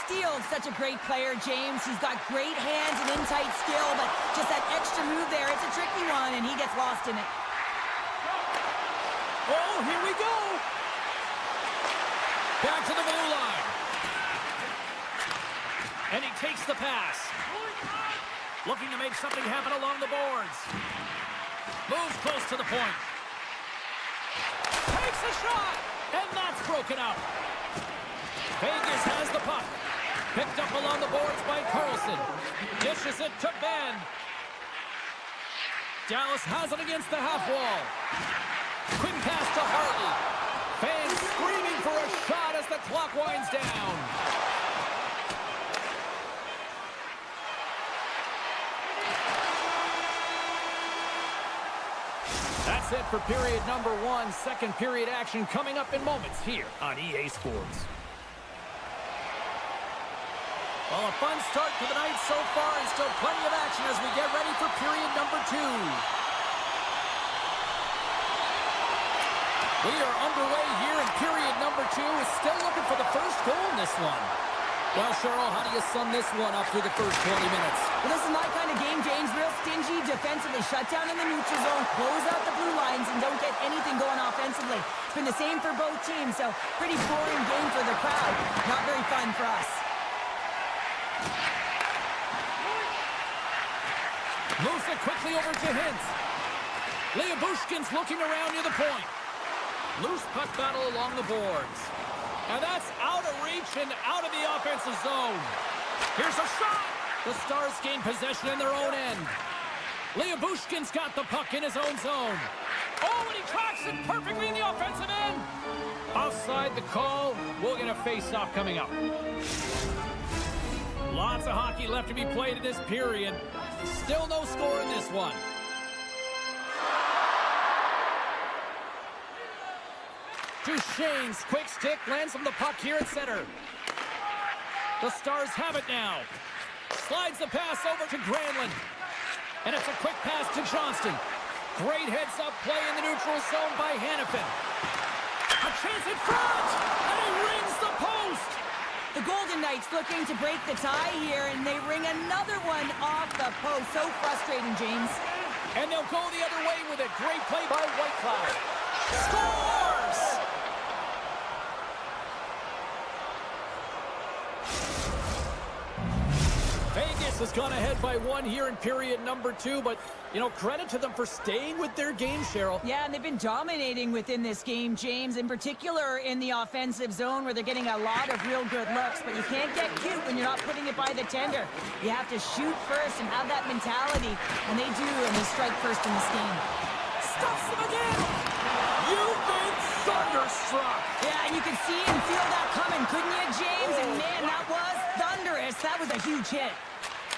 Steele's such a great player, James. He's got great hands and in-tight skill, but just that extra move there, it's a tricky one, and he gets lost in it. Oh, here we go. Back to the blue line. And he takes the pass. Looking to make something happen along the boards. Moves close to the point. Takes a shot. And that's broken up. Vegas has the puck. Picked up along the boards by Carlson. Dishes it to Ben. Dallas has it against the half wall. Quick pass to Hartley. Fans screaming for a shot as the clock winds down. That's it for period number one. Second period action coming up in moments here on EA Sports. Well, a fun start to the night so far and still plenty of action as we get ready for period number two. We are underway here in period number two. Still looking for the first goal in this one. Well, Cheryl, how do you sum this one up through the first 20 minutes? Well, this is my kind of game, James. Real stingy defensively. Shut down in the neutral zone, close out the blue lines, and don't get anything going offensively. It's been the same for both teams, so pretty boring game for the crowd. Not very fun for us. Moves it quickly over to Hintz. Bushkin's looking around near the point. Loose puck battle along the boards. And that's out of reach and out of the offensive zone. Here's a shot. The Stars gain possession in their own end. Bushkin's got the puck in his own zone. Oh, and he tracks it perfectly in the offensive end. Offside the call. We'll get a face-off coming up. Lots of hockey left to be played in this period. Still no score in this one. Duchesne's quick stick lands him the puck here at center. The Stars have it now. Slides the pass over to Granlund. And it's a quick pass to Johnston. Great heads-up play in the neutral zone by Hannafin. A chance in front! And he rings the post! The Golden Knights looking to break the tie here, and they ring another one off the post. So frustrating, James. And they'll go the other way with it. Great play by Whitecloud. Scores! Vegas has gone ahead by one here in period number 2, but, you know, credit to them for staying with their game, Cheryl. Yeah, and they've been dominating within this game, James, in particular in the offensive zone where they're getting a lot of real good looks, but you can't get cute when you're not putting it by the tender. You have to shoot first and have that mentality, and they do, and they strike first in this game. Stuffs them again! You've been thunderstruck! Yeah, and you can see and feel that coming, couldn't you, James? And man, that was thunderous. That was a huge hit.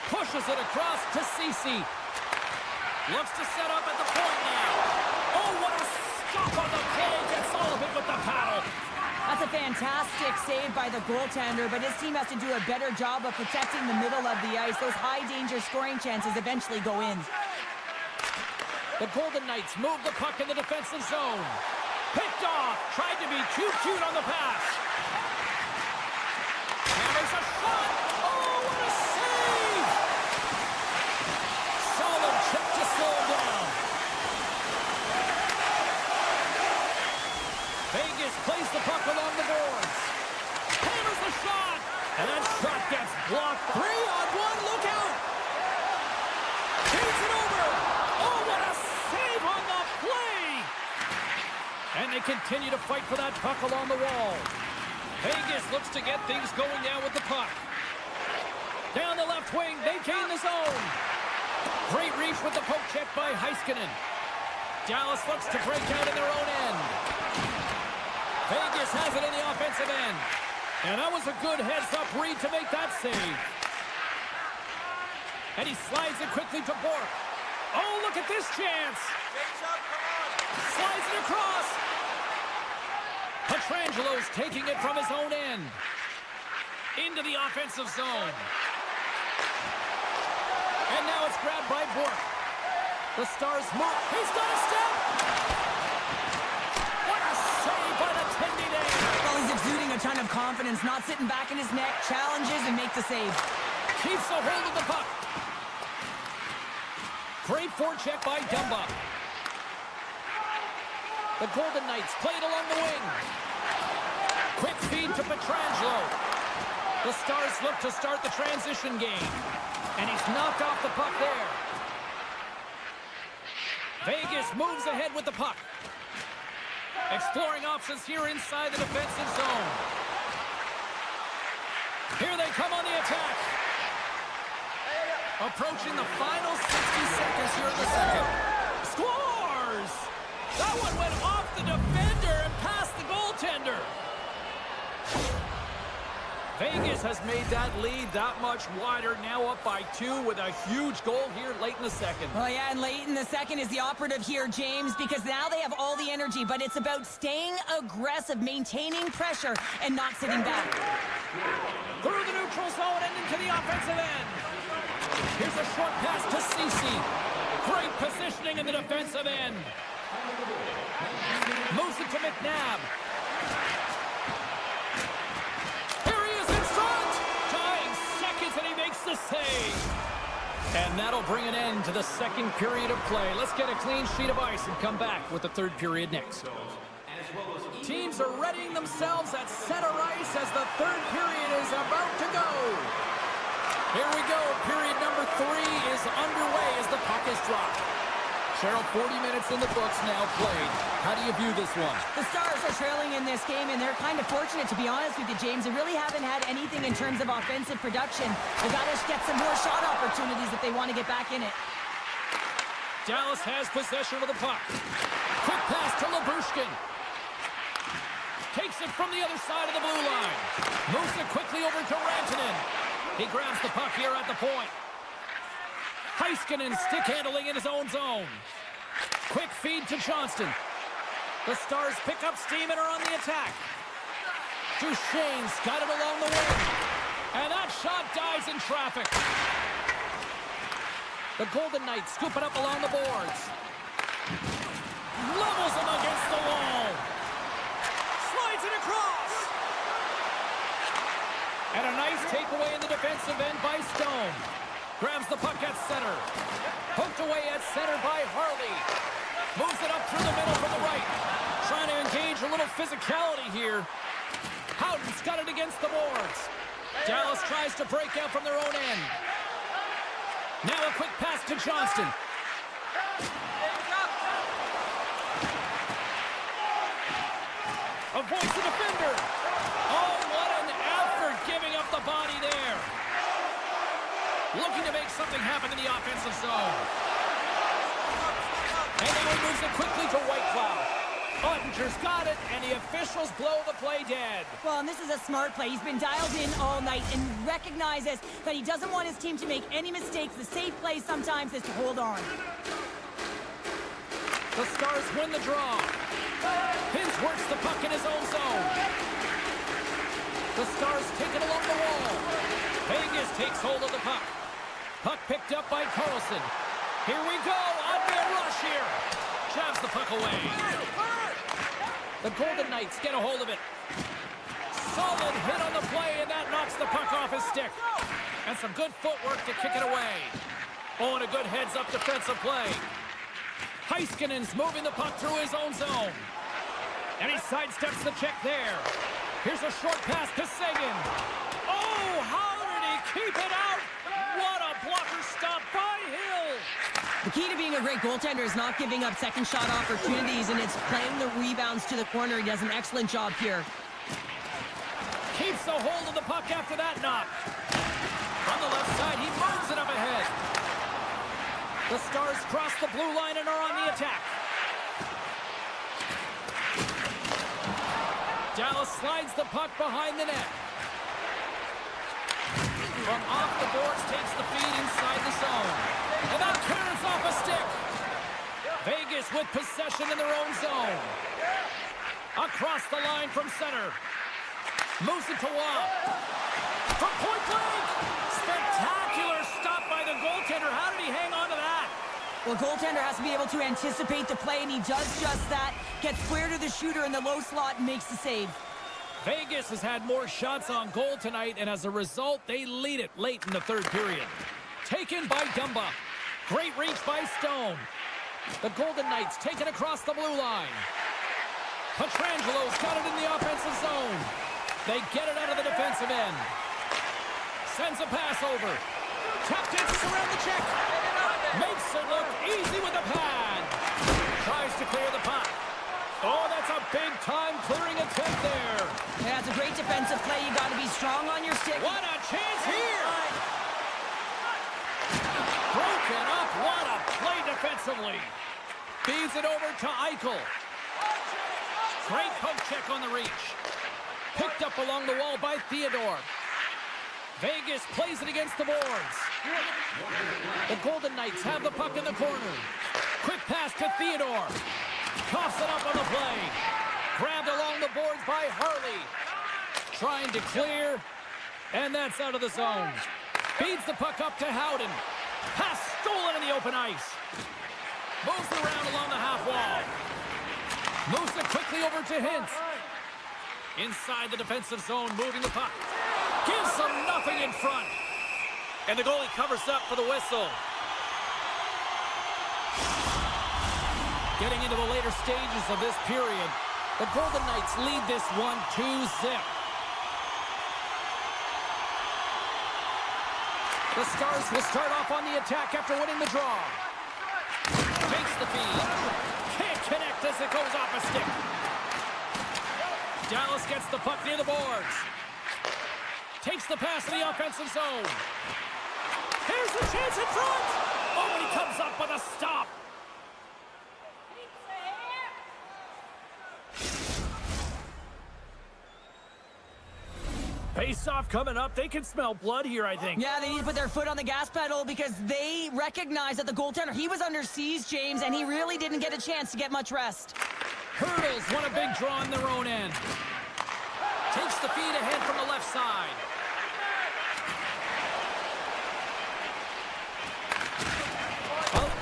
Pushes it across to Ceci. Looks to set up at the point now. Oh, what a stop on the play. Gets all of it with the paddle. That's a fantastic save by the goaltender, but his team has to do a better job of protecting the middle of the ice. Those high-danger scoring chances eventually go in. The Golden Knights move the puck in the defensive zone. Picked off. Tried to be too cute on the pass. And there's a shot. Oh, what a save! Solid check to slow him down. Vegas plays the puck along the boards. Hammers the shot. And that shot gets blocked. 3-on-1. Look out. Feeds it over. Oh, what a save on the play. And they continue to fight for that puck along the wall. Vegas looks to get things going down with the puck. Down the left wing, they gain the zone. Great reach with the poke check by Heiskanen. Dallas looks to break out in their own end. Vegas has it in the offensive end. And that was a good heads-up read to make that save. And he slides it quickly to Bork. Oh, look at this chance. Slides it across. Petrangelo's taking it from his own end. Into the offensive zone. And now it's grabbed by Bork. The Stars move. He's got a step. What a save by the Tendy there. Well, he's exuding a ton of confidence, not sitting back in his neck, challenges and makes a save. Keeps a hold of the puck. Great forecheck by Dumba. The Golden Knights play it along the wing. Quick feed to Petrangelo. The Stars look to start the transition game. And he's knocked off the puck there. Vegas moves ahead with the puck. Exploring options here inside the defensive zone. Here they come on the attack. Approaching the final 60 seconds here in the second. Scores! That one went off the defender and past the goaltender. Vegas has made that lead that much wider, now up by 2 with a huge goal here late in the second. Well, yeah, and late in the second is the operative here, James, because now they have all the energy, but it's about staying aggressive, maintaining pressure, and not sitting back. Through the neutral zone and into the offensive end. Here's a short pass to Ceci. Great positioning in the defensive end. Moves it to McNabb. Here he is in front. And that'll bring an end to the second period of play. Let's get a clean sheet of ice and come back with the third period next. Teams are readying themselves at center ice as the third period is about to go. Here we go. Period number 3 is underway as the puck is dropped. Cheryl, 40 minutes in the books now played. How do you view this one? The Stars are trailing in this game, and they're kind of fortunate, to be honest with you, James. They really haven't had anything in terms of offensive production. They've got to get some more shot opportunities if they want to get back in it. Dallas has possession of the puck. Quick pass to Labushkin. Takes it from the other side of the blue line. Moves it quickly over to Rantanen. He grabs the puck here at the point. Heiskanen stick handling in his own zone. Quick feed to Johnston. The Stars pick up steam and are on the attack. Duchesne's got it along the wing. And that shot dies in traffic. The Golden Knights scoop it up along the boards. Levels him against the wall. Slides it across. And a nice takeaway in the defensive end by Stone. Grabs the puck at center. Poked away at center by Harley. Moves it up through the middle from the right. Trying to engage a little physicality here. Howden's got it against the boards. Dallas tries to break out from their own end. Now a quick pass to Johnston. Avoids the defender. Oh, what an effort giving up the body there. Looking to make something happen in the offensive zone. And then he moves it quickly to Whitecloud. Ottinger's got it, and the officials blow the play dead. Well, and this is a smart play. He's been dialed in all night and recognizes that he doesn't want his team to make any mistakes. The safe play sometimes is to hold on. The Stars win the draw. Hintz works the puck in his own zone. The Stars take it along the wall. Vegas takes hold of the puck. Puck picked up by Carlson. Here we go. On-man rush here. Shoves the puck away. The Golden Knights get a hold of it. Solid hit on the play, and that knocks the puck off his stick. And some good footwork to kick it away. Oh, and a good heads-up defensive play. Heiskanen's moving the puck through his own zone. And he sidesteps the check there. Here's a short pass to Seguin. Oh, how did he keep it out? What a blocker stop by Hill. The key to being a great goaltender is not giving up second shot opportunities, and it's playing the rebounds to the corner. He does an excellent job here. Keeps a hold of the puck after that knock. From the left side, he moves it up ahead. The Stars cross the blue line and are on the attack. Dallas slides the puck behind the net. From off the boards, takes the feed inside the zone. And that clears off a stick. Vegas with possession in their own zone. Across the line from center. Moves it to Waugh. From point blank. Spectacular stop by the goaltender. How did he hang on to that? Well, goaltender has to be able to anticipate the play, and he does just that. Gets square to the shooter in the low slot and makes the save. Vegas has had more shots on goal tonight, and as a result, they lead it late in the third period. Taken by Dumba. Great reach by Stone. The Golden Knights take it across the blue line. Petrangelo's got it in the offensive zone. They get it out of the defensive end. Sends a pass over. Tapped in around the check. Makes it look easy with the pad. Tries to clear the puck. Oh, that's a big-time clearing attempt there. Yeah, it's a great defensive play. You got to be strong on your stick. What a chance here. Broken up. What a play defensively. Feeds it over to Eichel. Great poke check on the reach. Picked up along the wall by Theodore. Vegas plays it against the boards. The Golden Knights have the puck in the corner. Quick pass to Theodore. Coughs it up on the play. Grabbed along the boards by Harley. Trying to clear. And that's out of the zone. Feeds the puck up to Howden. Pass stolen in the open ice. Moves it around along the half wall. Moves it quickly over to Hintz. Inside the defensive zone, moving the puck. Gives them nothing in front. And the goalie covers up for the whistle. Getting into the later stages of this period, the Golden Knights lead this one 2-0. The Stars will start off on the attack after winning the draw. Makes the feed. Can't connect as it goes off a stick. Dallas gets the puck near the boards. Takes the pass to the offensive zone. Here's the chance in front. Oh, and he comes up with a stop. Face-off coming up. They can smell blood here, I think. Yeah, they need to put their foot on the gas pedal because they recognize that the goaltender, he was under siege, James, and he really didn't get a chance to get much rest. Hurdles won a big draw on their own end. Takes the feed ahead from the left side.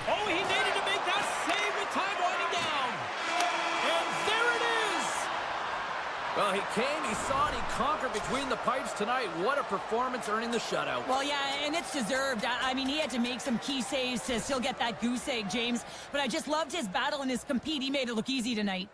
Oh, he needed to make that save with time winding down. And there it is. Well, he came, he saw, and he conquered between the pipes tonight. What a performance, earning the shutout. Well, yeah, and it's deserved. I mean, he had to make some key saves to still get that goose egg, James. But I just loved his battle and his compete. He made it look easy tonight.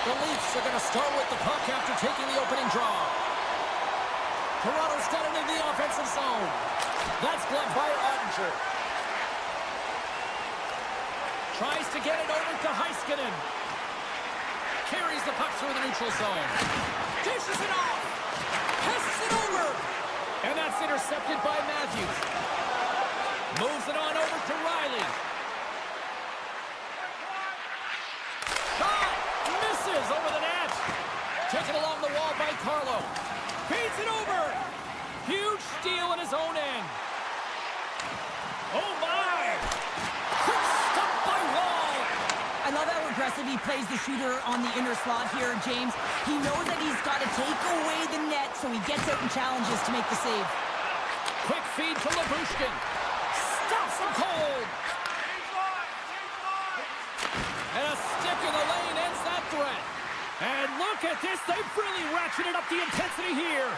The Leafs are going to start with the puck after taking the opening draw. Toronto's got it in the offensive zone. That's gloved by Ottinger. Tries to get it over to Heiskanen. Carries the puck through the neutral zone. Dishes it off. Passes it over. And that's intercepted by Matthews. Moves it on over to Riley. Shot. Misses over the net. Taken along the wall by Carlo. Feeds it over. Huge steal in his own end. Oh, my. Quick stop by Wall. I love how aggressive he plays the shooter on the inner slot here, James. He knows that he's got to take away the net, so he gets out and challenges to make the save. Quick feed to Labushkin. Stops him cold. And a stick in the lane ends that threat. And look at this. They've really ratcheted up the intensity here.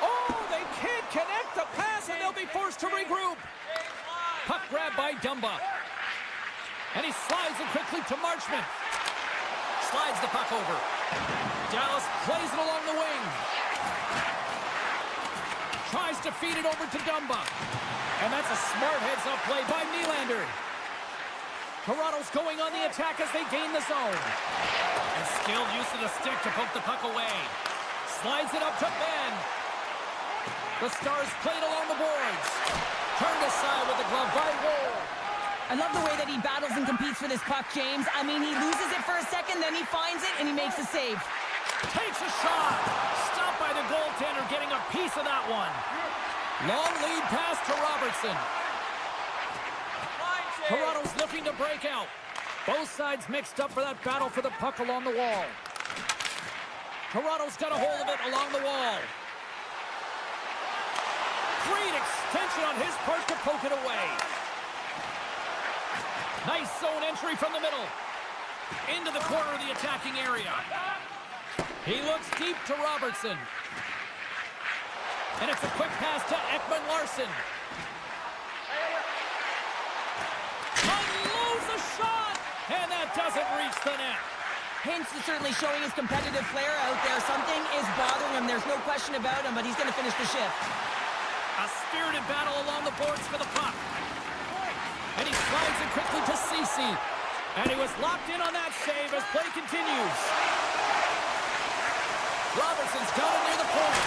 Oh, they can't connect the pass, and they'll be forced to regroup. Puck grab by Dumba. And he slides it quickly to Marchment. Slides the puck over. Dallas plays it along the wing. Tries to feed it over to Dumba. And that's a smart heads-up play by Nylander. Toronto's going on the attack as they gain the zone. And skilled use of the stick to poke the puck away. Slides it up to Ben. The Stars played along the boards. Turned aside with the glove by Wall. I love the way that he battles and competes for this puck, James. I mean, he loses it for a second, then he finds it, and he makes a save. Takes a shot. Stopped by the goaltender, getting a piece of that one. Long lead pass to Robertson. Toronto's looking to break out. Both sides mixed up for that battle for the puck along the wall. Toronto's got a hold of it along the wall. Great extension on his part to poke it away. Nice zone entry from the middle. Into the corner of the attacking area. He looks deep to Robertson. And it's a quick pass to Ekman-Larsson. Unloads a shot! And that doesn't reach the net. Hintz is certainly showing his competitive flair out there. Something is bothering him. There's no question about him, but he's going to finish the shift. A spirited battle along the boards for the puck. And he slides it quickly to Ceci. And he was locked in on that save as play continues. Robertson's got it near the point.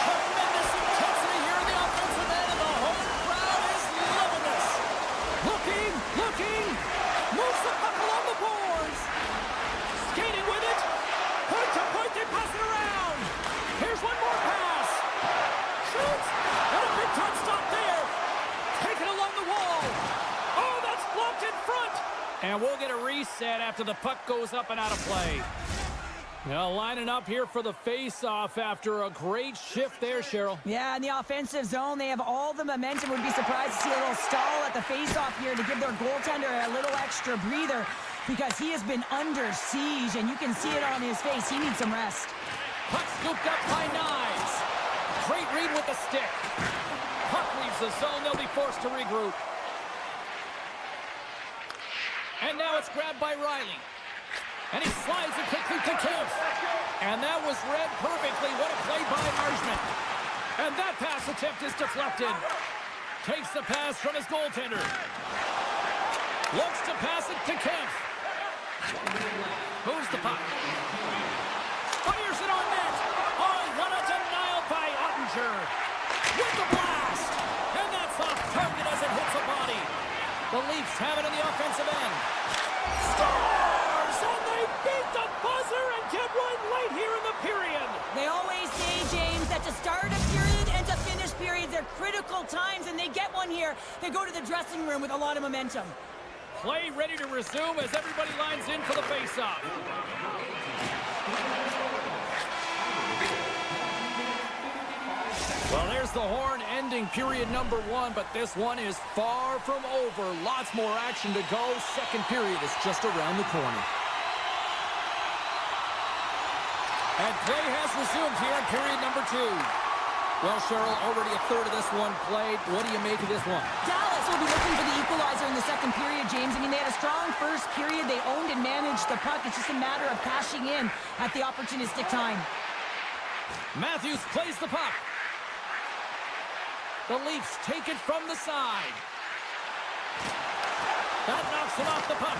Tremendous intensity here in the offensive end, and the home crowd is loving this. Looking. Moves the puck along the boards. Skating with it. Point to point, they pass it around. Here's one more pass. Shoots. And a big time stop there. Taken along the wall. Oh, that's blocked in front. And we'll get a reset after the puck goes up and out of play. Now lining up here for the face-off after a great shift there, Cheryl. Yeah, in the offensive zone, they have all the momentum. Would be surprised to see a little stall at the face-off here to give their goaltender a little extra breather because he has been under siege, and you can see it on his face. He needs some rest. Puck scooped up by Knives. Great read with the stick. Puck leaves the zone. They'll be forced to regroup. And now it's grabbed by Riley. And he slides it quickly to Kemp. And that was read perfectly. What a play by Marchment. And that pass attempt is deflected. Takes the pass from his goaltender. Looks to pass it to Kemp. Moves the puck. Fires it on net. Oh, what a denial by Ottinger. With the blast. And that's off target as it hits a body. The Leafs have it in the offensive end. Stars! And they beat the buzzer and get one late here in the period. They always say, James, that to start a period and to finish periods are critical times, and they get one here. They go to the dressing room with a lot of momentum. Play ready to resume as everybody lines in for the face-off. Well, there's the horn ending period number 1, but this one is far from over. Lots more action to go. Second period is just around the corner. And play has resumed here in period number 2. Well, Cheryl, already a third of this one played. What do you make of this one? Dallas Dallas will be looking for the equalizer in the second period, James. I mean, they had a strong first period. They owned and managed the puck. It's just a matter of cashing in at the opportunistic time. Matthews plays the puck. The Leafs take it from the side. That knocks him off the puck.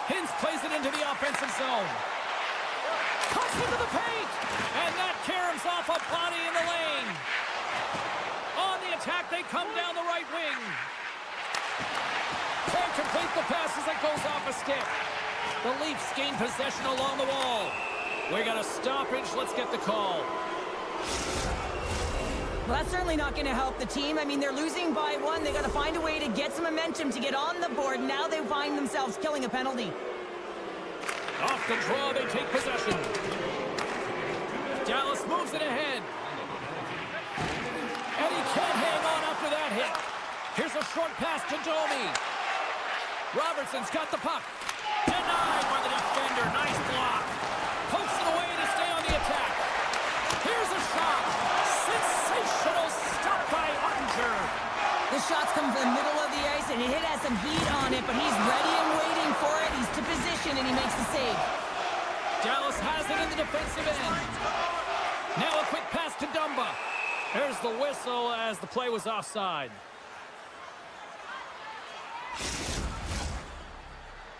Hintz plays it into the offensive zone. Cuts into the paint. And that caroms off a body in the lane. On the attack, they come down the right wing. Can't complete the pass as it goes off a stick. The Leafs gain possession along the wall. We got a stoppage. Let's get the call. Well, that's certainly not going to help the team. I mean, they're losing by one. They got to find a way to get some momentum to get on the board. Now they find themselves killing a penalty. Off the draw, they take possession. Dallas moves it ahead. And he can't hang on after that hit. Here's a short pass to Domi. Robertson's got the puck. Denied by the defender. Nice block. Pokes it away to stay on the attack. Here's a shot. Sensational stop by Ottinger. The shots come from the middle of the ice, and it has some heat on it, but he's ready and waiting for it. He's to position, and he makes the save. Dallas has it in the defensive end. Now a quick pass to Dumba. There's the whistle as the play was offside.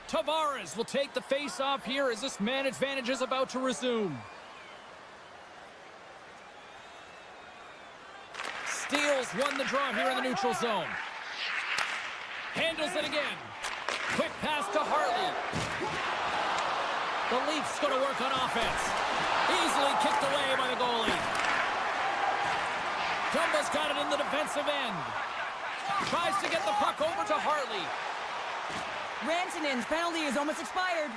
Tavares will take the face-off here as this man advantage is about to resume. Steals won the draw here in the neutral zone. Handles it again. Quick pass to Hartley. The Leafs going to work on offense. Easily kicked away by the goalie. Dumba's got it in the defensive end. Tries to get the puck over to Hartley. Rantanen's penalty is almost expired.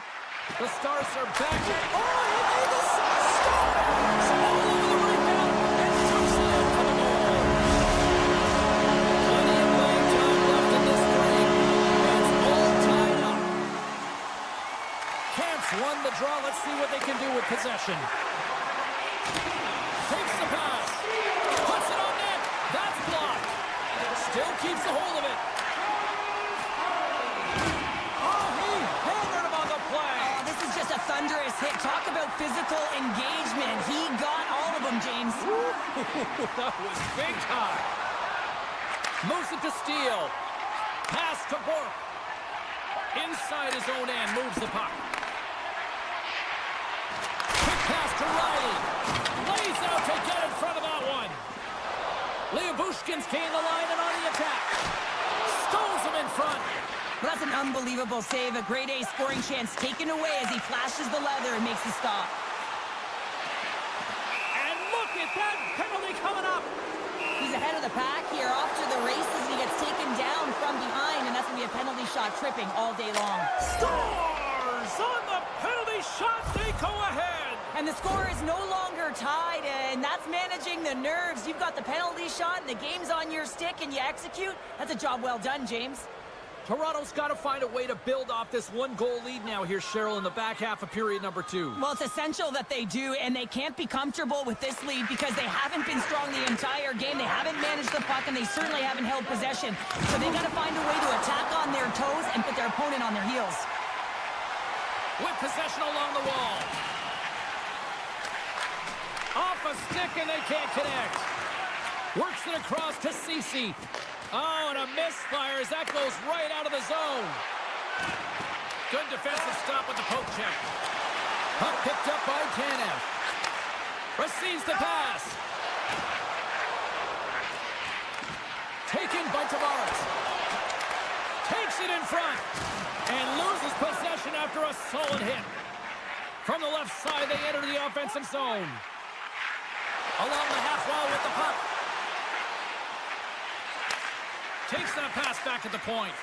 The Stars are back. Oh, he made the Stars all over the rebound and tucks it in for the goal. Plenty of playing time left in this frame. It's all tied up. Camps won the draw. Let's see what they can do with possession. Takes the pass. Puts it on net. That's blocked. Still keeps a hold of it. A thunderous hit. Talk about physical engagement. He got all of them, James. That was big time. Moves it to Steele. Pass to Bork. Inside his own end, moves the puck. Quick pass to Riley. Lays out to get in front of that one. Lyubushkin's gained the line and on the attack. Stones him in front. Well, that's an unbelievable save. A grade A scoring chance taken away as he flashes the leather and makes the stop. And look at that penalty coming up. He's ahead of the pack here, off to the races, and he gets taken down from behind, and that's going to be a penalty shot tripping all day long. Stars on the penalty shot. They go ahead. And the score is no longer tied, and that's managing the nerves. You've got the penalty shot, and the game's on your stick, and you execute. That's a job well done, James. Toronto's got to find a way to build off this one-goal lead now here, Cheryl, in the back half of period number 2. Well, it's essential that they do, and they can't be comfortable with this lead because they haven't been strong the entire game. They haven't managed the puck, and they certainly haven't held possession. So they've got to find a way to attack on their toes and put their opponent on their heels. With possession along the wall. Off a stick, and they can't connect. Works it across to Ceci. Oh, and a misfire as that goes right out of the zone. Good defensive stop with the poke check. Puck picked up by Tanev. Receives the pass. Taken by Tavares. Takes it in front. And loses possession after a solid hit. From the left side, they enter the offensive zone. Along the half wall with the puck. Takes that pass back at the point.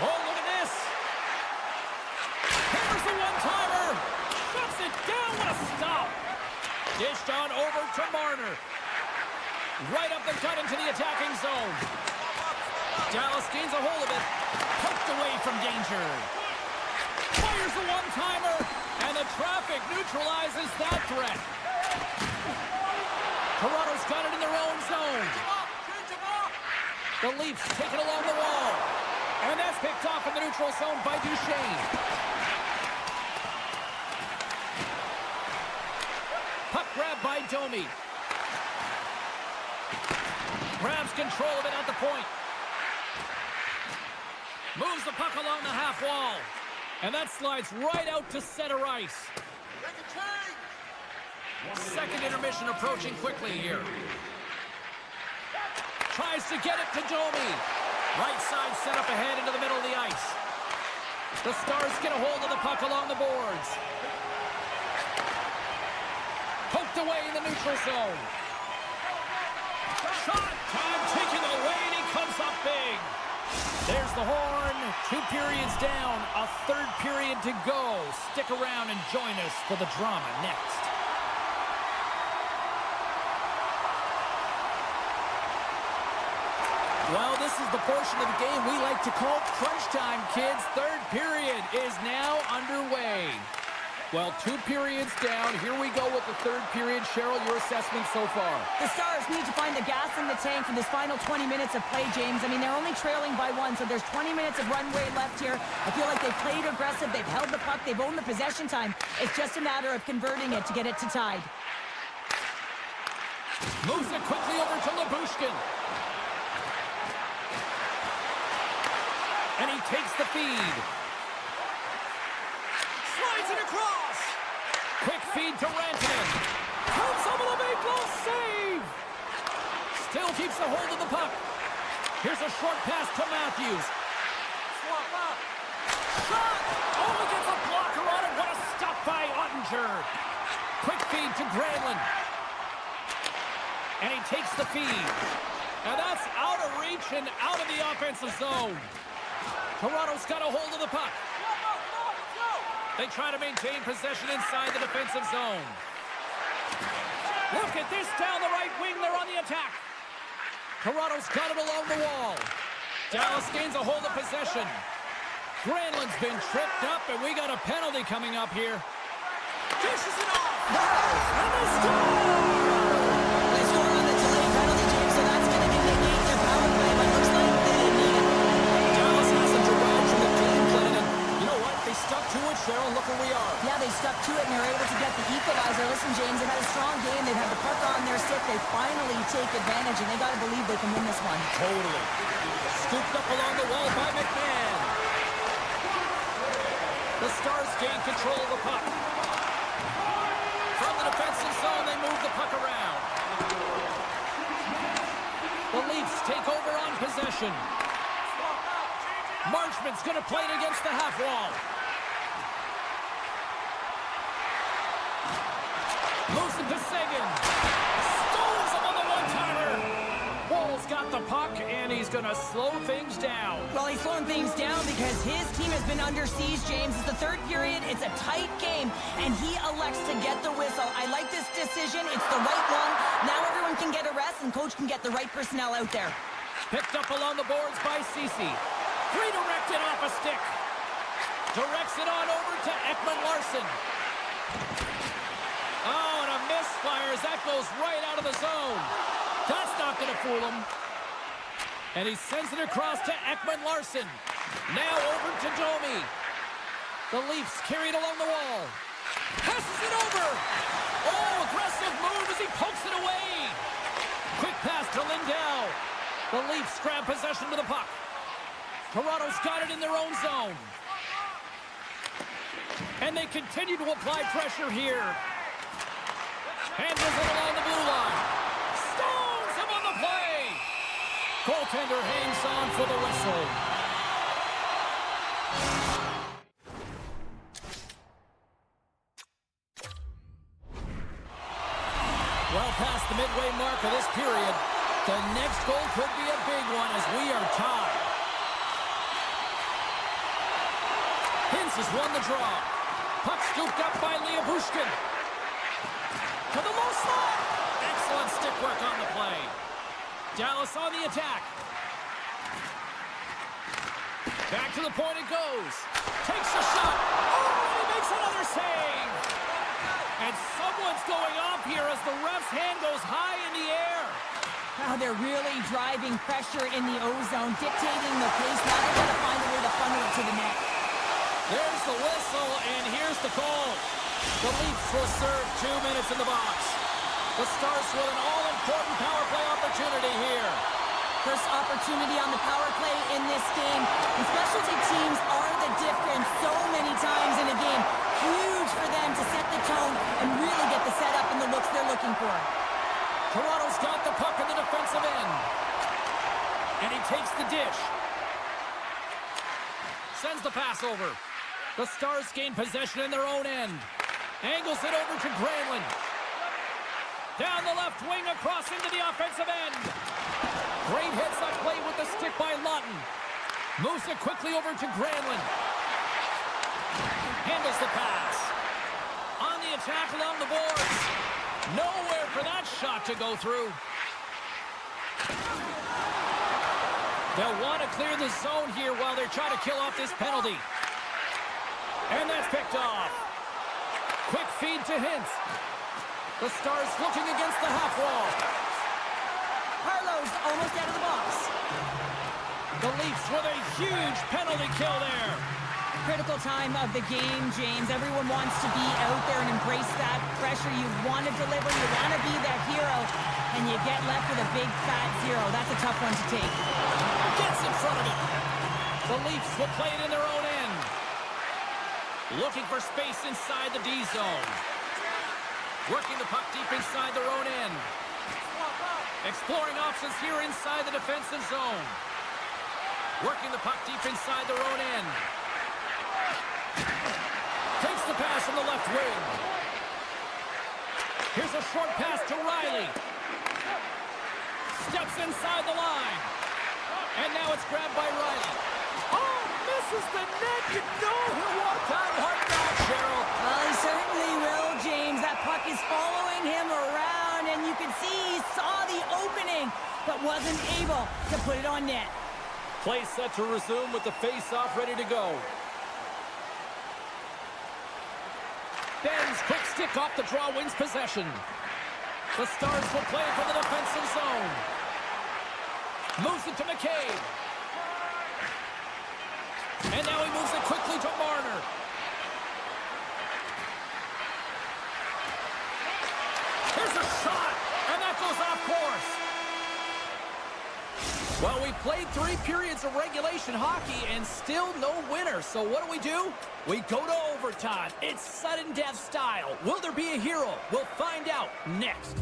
Oh, look at this. Here's the one-timer. Shuts it down. What a stop. Dished on over to Marner. Right up the gut into the attacking zone. Dallas gains a hold of it. Poked away from danger. Fires the one-timer. And the traffic neutralizes that threat. Toronto's got it in their The Leafs take it along the wall. And that's picked off in the neutral zone by Duchesne. Puck grab by Domi. Grabs control of it at the point. Moves the puck along the half wall. And that slides right out to center ice. Second intermission approaching quickly here. Tries to get it to Domi. Right side set up ahead into the middle of the ice. The Stars get a hold of the puck along the boards. Poked away in the neutral zone. Shot time taken away, and he comes up big. There's the horn. 2 periods down. A third period to go. Stick around and join us for the drama next. Well, this is the portion of the game we like to call crunch time, kids. Third period is now underway. Well, 2 periods down. Here we go with the third period. Cheryl, your assessment so far? The Stars need to find the gas in the tank for this final 20 minutes of play, James. I mean, they're only trailing by 1, so there's 20 minutes of runway left here. I feel like they've played aggressive. They've held the puck. They've owned the possession time. It's just a matter of converting it to get it to tied. Moves it quickly over to Lyubushkin. And he takes the feed. Slides it across. Quick feed to Rantanen. Comes over the big goal save. Still keeps a hold of the puck. Here's a short pass to Matthews. Swap up. Shot. Oh, gets a blocker on it. What a stop by Ottinger. Quick feed to Granlund. And he takes the feed. And that's out of reach and out of the offensive zone. Toronto's got a hold of the puck. They try to maintain possession inside the defensive zone. Look at this down the right wing. They're on the attack. Toronto's got it along the wall. Dallas gains a hold of possession. Granlund's been tripped up, and we got a penalty coming up here. Dishes it off. And they score! They score on the delayed penalty, James, so that's going to negate their power play, but looks like they didn't need it. Dallas has them derived from the game plan, and you know what? They stuck to it, Cheryl. Look where we are. Yeah, they stuck to it, and they're able to get the equalizer. Listen, James, they've had a strong game. They've had the puck on their stick. They finally take advantage, and they got to believe they can win this one. Totally. Scooped up along the wall by McMahon. The Stars gain control of the puck. From the defensive zone, they move the puck around. The Leafs take over on possession. Marchman's going to play it against the half wall. Moves it to Seguin. Stones him on the one-timer. Wall's got the puck, and he's going to slow things down. Well, he's slowing things down because his team has been under siege, James. It's the third period. It's a tight game, and he elects to get the whistle. I like this decision. It's the right one. Now everyone can get a rest, and coach can get the right personnel out there. Picked up along the boards by Ceci. Redirected off a stick. Directs it on over to Ekman-Larsson. Oh, and a misfire as that goes right out of the zone. That's not going to fool him. And he sends it across to Ekman-Larsson. Now over to Domi. The Leafs carry it along the wall. Passes it over. Oh, aggressive move as he pokes it away. Quick pass to Lindell. The Leafs grab possession to the puck. Toronto's got it in their own zone. And they continue to apply pressure here. Handles it along the blue line. Stones him on the play. Goaltender hangs on for the whistle. Well past the midway mark of this period, the next goal could be a big one as we are tied. Hintz has won the draw. Puck scooped up by Lyubushkin. To the low slot. Excellent stick work on the play. Dallas on the attack. Back to the point it goes. Takes a shot. Oh, and he makes another save. And someone's going off here as the ref's hand goes high in the air. Wow, they're really driving pressure in the O-zone, dictating the pace. Now they're going to find a way to funnel it to the net. There's the whistle, and here's the call. The Leafs will serve 2 minutes in the box. The Stars with an all-important power play opportunity here. First opportunity on the power play in this game. And specialty teams are the difference so many times in a game. Huge for them to set the tone and really get the setup and the looks they're looking for. Toronto's got the puck in the defensive end. And he takes the dish. Sends the pass over. The Stars gain possession in their own end. Angles it over to Granlund. Down the left wing across into the offensive end. Great heads-up play with the stick by Lawton. Moves it quickly over to Granlund. Handles the pass. On the attack along the boards. Nowhere for that shot to go through. They'll want to clear the zone here while they're trying to kill off this penalty. And that's picked off. Quick feed to Hintz. The Stars looking against the half wall. Harlow's almost out of the box. The Leafs with a huge penalty kill there. Critical time of the game, James. Everyone wants to be out there and embrace that pressure. You want to deliver, you want to be that hero, and you get left with a big fat zero. That's a tough one to take. Gets in front of it. The Leafs will play it in their own end. Looking for space inside the D zone. Working the puck deep inside their own end. Exploring options here inside the defensive zone. Working the puck deep inside their own end. Takes the pass from the left wing. Here's a short pass to Riley. Steps inside the line. And now it's grabbed by Riley. Oh, misses the net. You know he'll walk down hard back, Cheryl. Well, he certainly will, James. That puck is following him around, and you can see he saw the opening, but wasn't able to put it on net. Play set to resume with the face-off ready to go. Ben's quick stick off the draw wins possession. The Stars will play from the defensive zone. Moves it to McCabe. And now he moves it quickly to Marner. Here's a shot, and that goes off course. Well, we played 3 periods of regulation hockey and still no winner. So what do? We go to overtime. It's sudden death style. Will there be a hero? We'll find out next.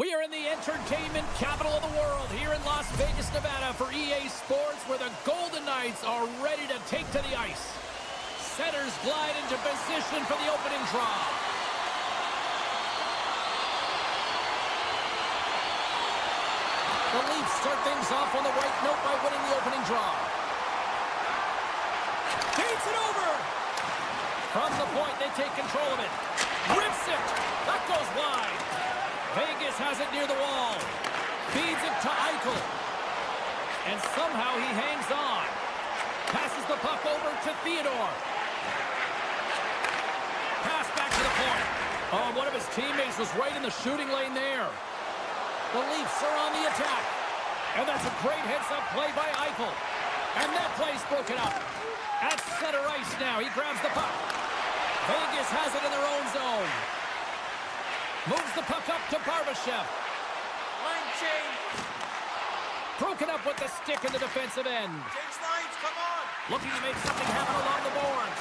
We are in the entertainment capital of the world here in Las Vegas, Nevada for EA Sports, where the Golden Knights are ready to take to the ice. Centers glide into position for the opening draw. The Leafs start things off on the right note by winning the opening draw. Takes it over. From the point, they take control of it. Rips it. That goes wide. Vegas has it near the wall. Feeds it to Eichel. And somehow he hangs on. Passes the puck over to Theodore. Pass back to the point. Oh, one of his teammates was right in the shooting lane there. The Leafs are on the attack. And that's a great heads-up play by Eichel. And that play's broken up. At center ice now, he grabs the puck. Vegas has it in their own zone. Moves the puck up to Barbashev. Line change. Broken up with the stick in the defensive end. Change lines, come on. Looking to make something happen along the boards.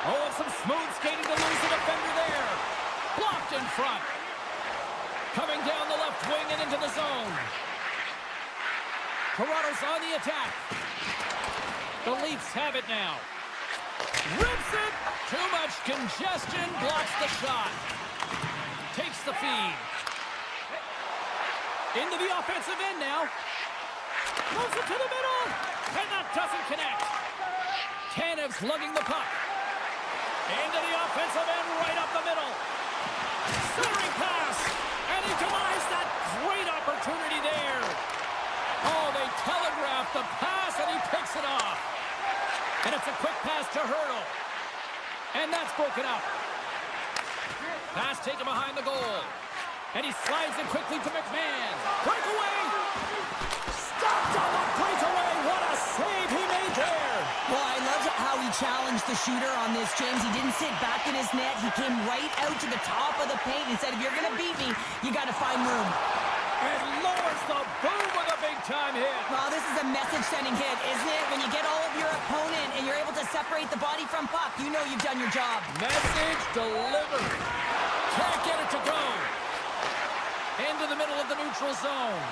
Oh, and some smooth skating to lose the defender there. Blocked in front. Coming down the left wing and into the zone. Toronto's on the attack. The Leafs have it now. Rips it. Too much congestion. Blocks the shot. Takes the feed. Into the offensive end now. Moves it to the middle. And that doesn't connect. Tanev's lugging the puck. Into the offensive end right up the middle. Centering pass. And he denies that great opportunity there. Oh, they telegraphed the pass and he picks it off. And it's a quick pass to Hurdle. And that's broken up. Pass taken behind the goal. And he slides it quickly to McMahon. Breakaway. Stopped on the breakaway. What a save he made there. Well, I love how he challenged the shooter on this, James. He didn't sit back in his net. He came right out to the top of the paint and said, if you're going to beat me, you got to find room. And lowers the boom with a big-time hit. Well, this is a message-sending hit, isn't it? When you get all of your opponent and you're able to separate the body from puck, you know you've done your job. Message delivered. Can't get it to go. Into the middle of the neutral zone.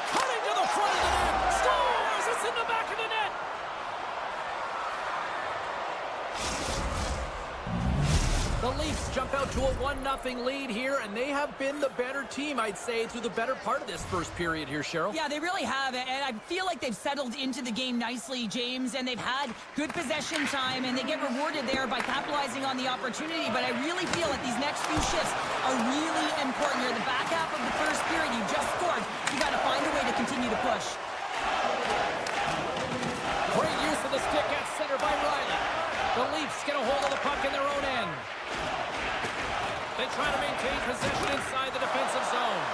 Cutting to the front of the net. Scores! It's in the back of the net. The Leafs jump out to a 1-0 lead here, and they have been the better team, I'd say, through the better part of this first period here, Cheryl. Yeah, they really have, and I feel like they've settled into the game nicely, James, and they've had good possession time, and they get rewarded there by capitalizing on the opportunity, but I really feel like these next few shifts are really important. You're the back half of the first period, you just scored. You got to find a way to continue to push. Great use of the stick at center by Riley. The Leafs get a hold of the puck in their own end. They try to maintain possession inside the defensive zone.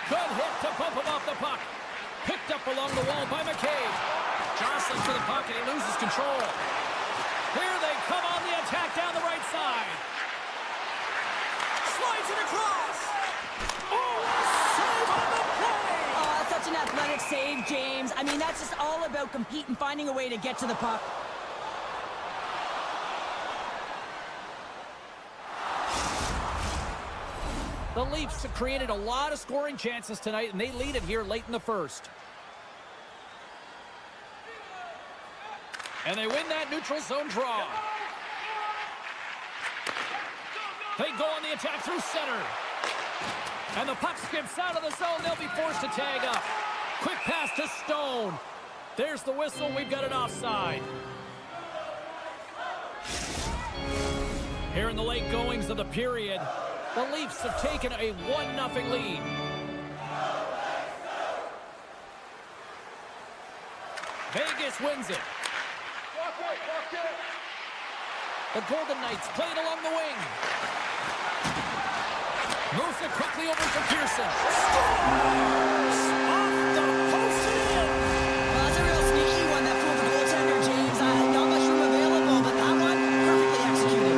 Good hit to bump him off the puck. Picked up along the wall by McCabe. Jostling for the puck and he loses control. Here they come on the attack down the right side. Slides it across. Oh, save on the play. Oh, that's such an athletic save, James. I mean, that's just all about competing, finding a way to get to the puck. The Leafs have created a lot of scoring chances tonight, and they lead it here late in the first. And they win that neutral zone draw. They go on the attack through center. And the puck skips out of the zone. They'll be forced to tag up. Quick pass to Stone. There's the whistle. We've got an offside. Here in the late goings of the period, the Leafs have taken a 1-0 lead. Vegas wins it. The Golden Knights play it along the wing. Moves it quickly over to Pearson. Scores! Off the post and in. Well, that's a real sneaky one that fooled the goaltender, James. Not much room available, but that one perfectly executed.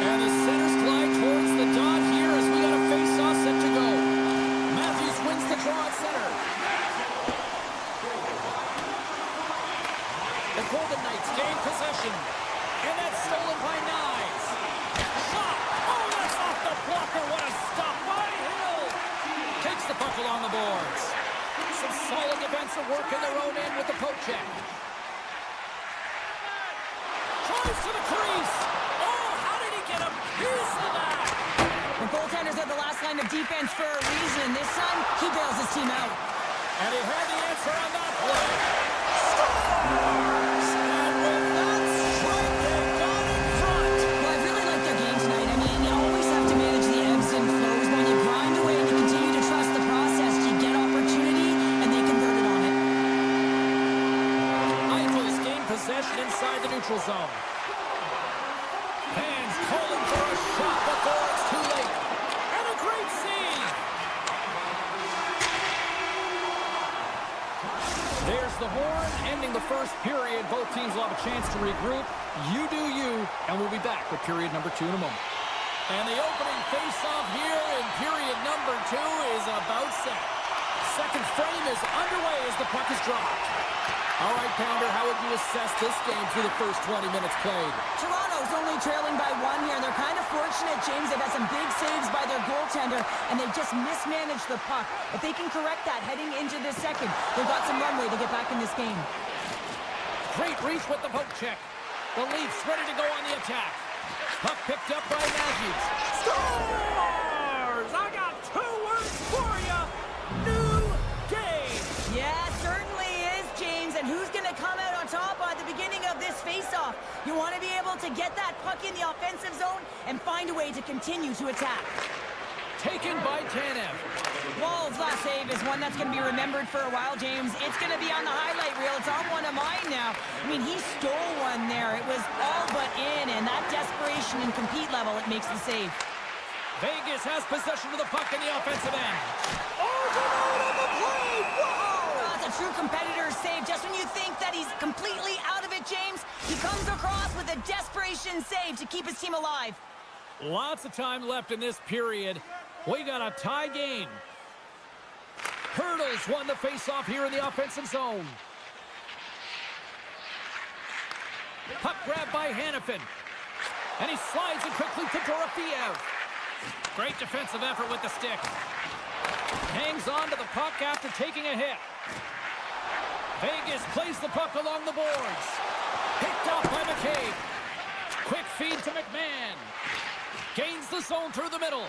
And the centers glide towards the dot here as we got a face-off set to go. Matthews wins the draw at center. The Golden Knights gain possession. And that's stolen by Knives. Shot! Oh, defensive work in their own end with the poke check. Tries to the crease. Oh, how did he get a piece of that? The goaltender's at the last line of defense for a reason. This time, he bails his team out. And he had the answer on that play. Scores! And with that strike, they got in front. Well, I really like their game tonight. I mean, you always have to manage the ebbs and flows. When you grind away and you continue to trust the process, you get opportunity, and they converted on it. Eichel's gained possession inside the neutral zone. Fans calling for a shot before it's too late. And a great save. There's the horn, ending the first period. Both teams will have a chance to regroup. You do you, and we'll be back with period number 2 in a moment. And the opening face-off here in period number 2 is about set. Second frame is underway as the puck is dropped. All right, Pounder, how would you assess this game through the first 20 minutes played? Toronto's only trailing by 1 here, and they're kind of fortunate, James. They've had some big saves by their goaltender, and they've just mismanaged the puck. If they can correct that heading into this second, they've got some runway to get back in this game. Great reach with the poke check. The Leafs ready to go on the attack. Puck picked up by Matthews. Scores! I got 2 words for you. New game. Yeah, certainly is, James. And who's going to come out on top at the beginning of this face-off? You want to be able to get that puck in the offensive zone and find a way to continue to attack. Taken by Tanev. Wall's last save is one that's going to be remembered for a while, James. It's going to be on the highlight reel. It's on one of mine now. I mean, he stole one there. It was all but in, and that desperation and compete level, it makes the save. Vegas has possession of the puck in the offensive end. Overload on the play! Whoa! That's a true competitor's save. Just when you think that he's completely out of it, James, he comes across with a desperation save to keep his team alive. Lots of time left in this period. We got a tie game. Hurdles won the face-off here in the offensive zone. Puck grabbed by Hannafin. And he slides it quickly to Dorofeev. Great defensive effort with the stick. Hangs on to the puck after taking a hit. Vegas plays the puck along the boards. Picked up by McCabe. Quick feed to McMahon. Gains the zone through the middle.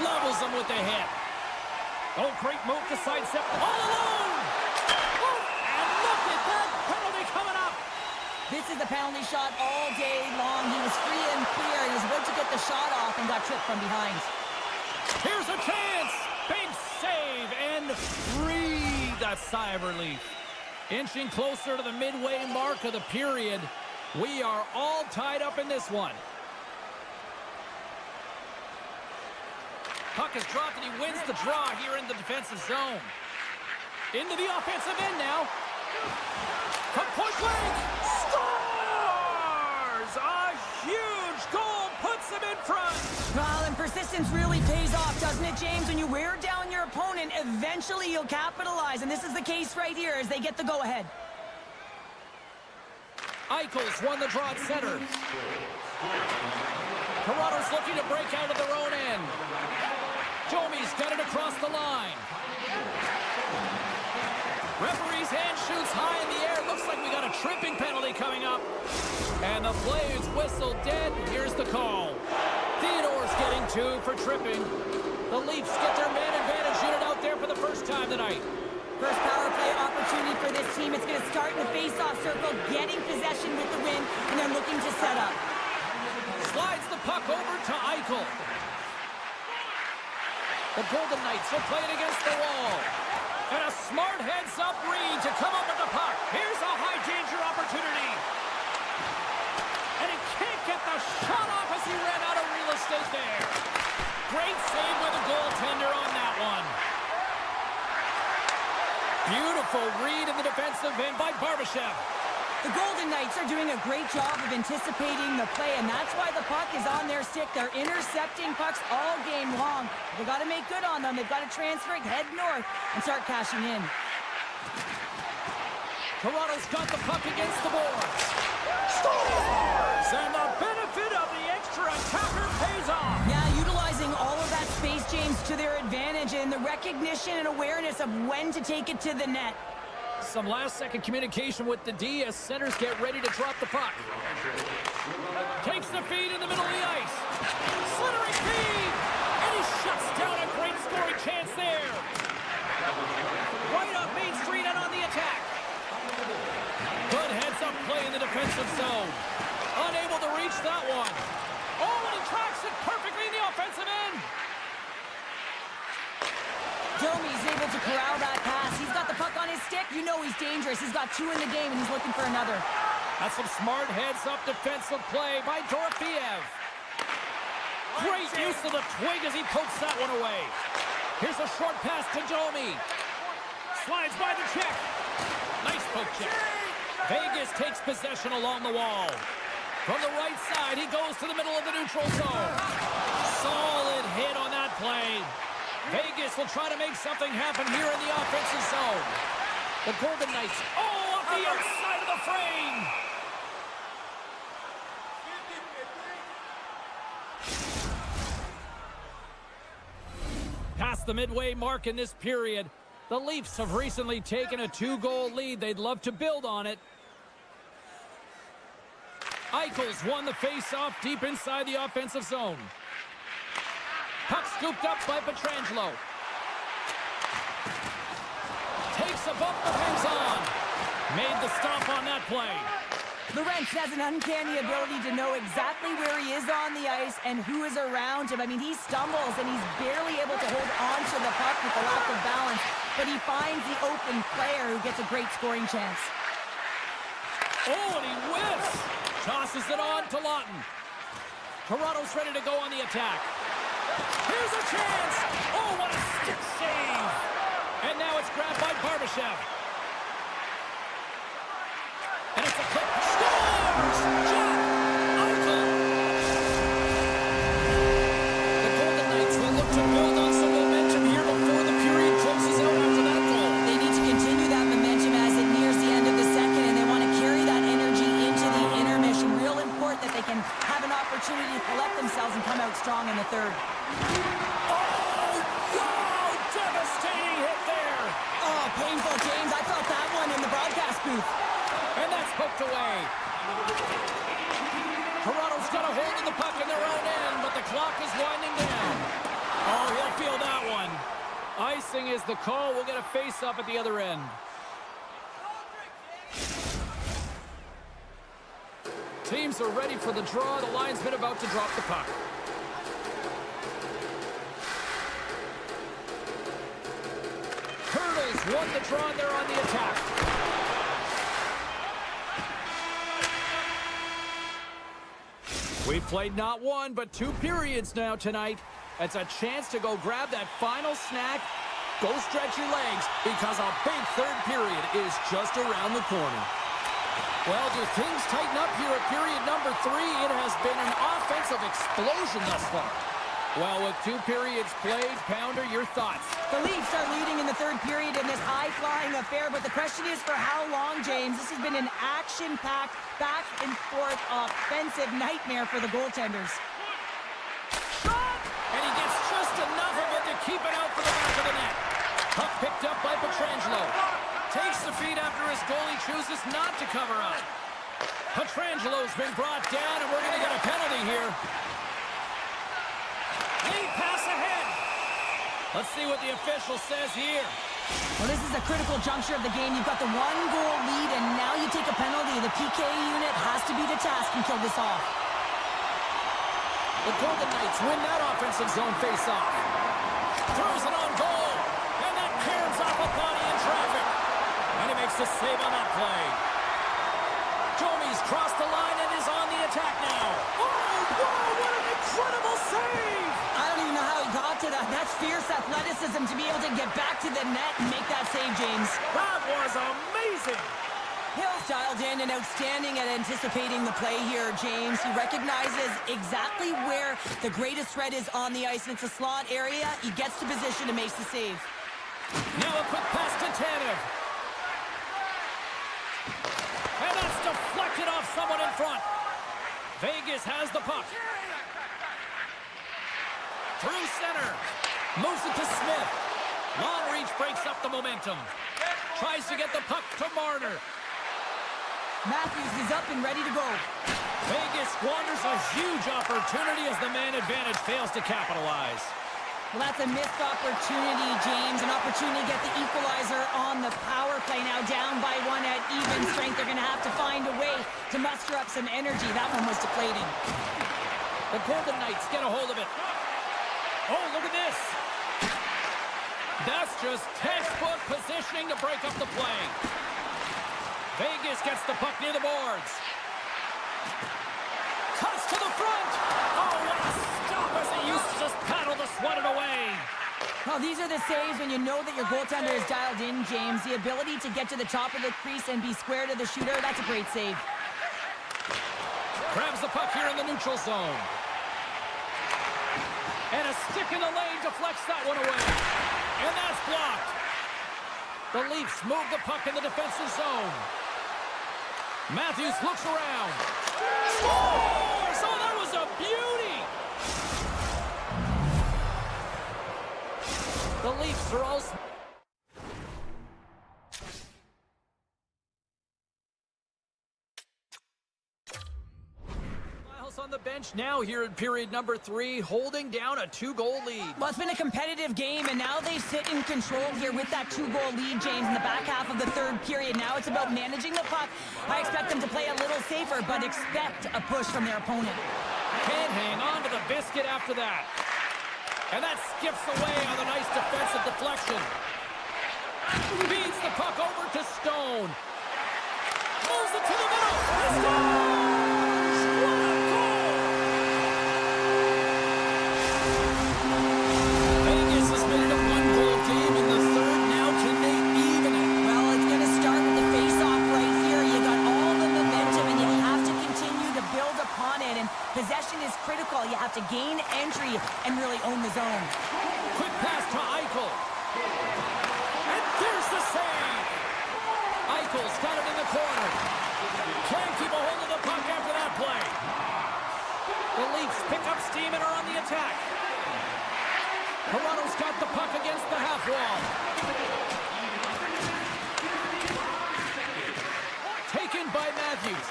Levels him with the hit. Oh, great move to sidestep. All alone! Oh, and look at that penalty coming up. This is a penalty shot all day long. He was free and clear. He was about to get the shot off and got tripped from behind. Here's a chance. Big save and breathe a sigh of relief. Inching closer to the midway mark of the period. We are all tied up in this one. Puck is dropped and he wins the draw here in the defensive zone. Into the offensive end now. From point blank. Scores! A huge goal puts him in front. Well, and persistence really pays off, doesn't it, James? When you wear down your opponent, eventually you'll capitalize. And this is the case right here as they get the go-ahead. Eichel's won the draw at center. Toronto's looking to break out of their own end. Jomi's got it across the line. Referee's hand shoots high in the air. Looks like we got a tripping penalty coming up. And the play is whistled dead. Here's the call. Theodore's getting 2 for tripping. The Leafs get their man advantage unit out there for the first time tonight. First power play opportunity for this team. It's going to start in the face-off circle, getting possession with the win, and they're looking to set up. Slides the puck over to Eichel. The Golden Knights will play it against the wall. And a smart heads-up read to come up with the puck. Here's a high-danger opportunity. And he can't get the shot off as he ran out of real estate there. Great save by the goaltender on that one. Beautiful read in the defensive end by Barbashev. The Golden Knights are doing a great job of anticipating the play, and that's why the puck is on their stick. They're intercepting pucks all game long. They've got to make good on them. They've got to transfer it, head north, and start cashing in. Toronto's got the puck against the boards. Scores! And the benefit of the extra attacker pays off. Yeah, utilizing all of that space, James, to their advantage and the recognition and awareness of when to take it to the net. Some last-second communication with the D as centers get ready to drop the puck. Takes the feed in the middle of the ice. Slithering feed! And he shuts down a great scoring chance there. Right up Main Street and on the attack. Good heads-up play in the defensive zone. Unable to reach that one. Oh, and he tracks it perfectly in the offensive end. Domi's able to corral that pass. He's got the puck on his stick. You know he's dangerous. He's got 2 in the game, and he's looking for another. That's some smart heads-up defensive play by Dorofeev. Great use of the twig as he pokes that one away. Here's a short pass to Domi. Slides by the check. Nice poke check. Vegas takes possession along the wall. From the right side, he goes to the middle of the neutral zone. Solid hit on that play. Vegas will try to make something happen here in the offensive zone. The Golden Knights, off the outside of the frame. Past the midway mark in this period, the Leafs have recently taken a 2-goal lead. They'd love to build on it. Eichels won the face-off deep inside the offensive zone. Puck scooped up by Pietrangelo. Takes a bump but hangs on. Made the stop on that play. Lorentz has an uncanny ability to know exactly where he is on the ice and who is around him. I mean, he stumbles and he's barely able to hold on to the puck with a lack of balance, but he finds the open player who gets a great scoring chance. Oh, and he whiffs. Tosses it on to Lawton. Toronto's ready to go on the attack. Here's a chance! Oh, what a stick save! And now it's grabbed by Barbashev. And it's a clip. Scores! Jack Eichel! The Golden Knights will look to build on some momentum here before the period closes out after that goal. They need to continue that momentum as it nears the end of the second, and they want to carry that energy into the intermission. Real important that they can have an opportunity to collect themselves and come out strong in the third. Painful, James. I felt that one in the broadcast booth. And that's poked away. Toronto's got a hold of the puck in their own end, but the clock is winding down. Oh, he'll feel that one. Icing is the call. We'll get a face-up at the other end. Teams are ready for the draw. The linesman about to drop the puck. Won the draw, and they're on the attack. We've played not one, but 2 periods now tonight. It's a chance to go grab that final snack. Go stretch your legs, because a big third period is just around the corner. Well, do things tighten up here at period number 3? It has been an offensive explosion thus far. Well, with 2 periods played, Pounder, your thoughts? The Leafs are leading in the third period in this high-flying affair, but the question is for how long, James? This has been an action-packed, back-and-forth offensive nightmare for the goaltenders. Shot! And he gets just enough of it to keep it out for the back of the net. Puck picked up by Pietrangelo. Takes the feed after his goalie chooses not to cover up. Pietrangelo's been brought down, and we're going to get a penalty here. Lead pass ahead. Let's see what the official says here. Well, this is a critical juncture of the game. You've got the 1-goal lead, and now you take a penalty. The PK unit has to be the task and kill this off. The Golden Knights win that offensive zone face-off. Throws it on goal, and that caroms off a body in traffic. And he makes the save on that play. Domi's crossed the line and is on the attack now. Oh, whoa, what an incredible save! I don't even know how he got to that. That's fierce athleticism to be able to get back to the net and make that save, James. That was amazing! Hill's dialed in and outstanding at anticipating the play here, James. He recognizes exactly where the greatest threat is on the ice, and it's a slot area. He gets to position and makes the save. Now a quick pass to Tanev. And that's deflected off someone in front. Vegas has the puck. Through center. Moves it to Smith. Long reach breaks up the momentum. Tries to get the puck to Marner. Matthews is up and ready to go. Vegas squanders a huge opportunity as the man advantage fails to capitalize. Well, that's a missed opportunity, James. An opportunity to get the equalizer on the power play. Now down by one at even strength. They're going to have to find a way to muster up some energy. That one was deflating. The Golden Knights get a hold of it. Oh, look at this. That's just textbook positioning to break up the play. Vegas gets the puck near the boards. Cuts to the front. Oh, what a stop as he used to just paddle the sweat it away. Well, these are the saves when you know that your goaltender is dialed in, James. The ability to get to the top of the crease and be square to the shooter, that's a great save. Grabs the puck here in the neutral zone. And a stick in the lane deflects that one away. And that's blocked. The Leafs move the puck in the defensive zone. Matthews looks around. Scores! Oh, that was a beauty! The Leafs are all... on the bench now here in period number 3, holding down a 2-goal lead. Well, it's been a competitive game, and now they sit in control here with that 2-goal lead, James, in the back half of the third period. Now it's about managing the puck. I expect them to play a little safer, but expect a push from their opponent. Can't hang on to the biscuit after that. And that skips away on the nice defensive deflection. Feeds the puck over to Stone. Moves it to the middle. Scores! Possession is critical. You have to gain entry and really own the zone. Quick pass to Eichel. And there's the save. Eichel's got it in the corner. Can't keep a hold of the puck after that play. The Leafs pick up steam and are on the attack. Toronto's got the puck against the half wall. Taken by Matthews.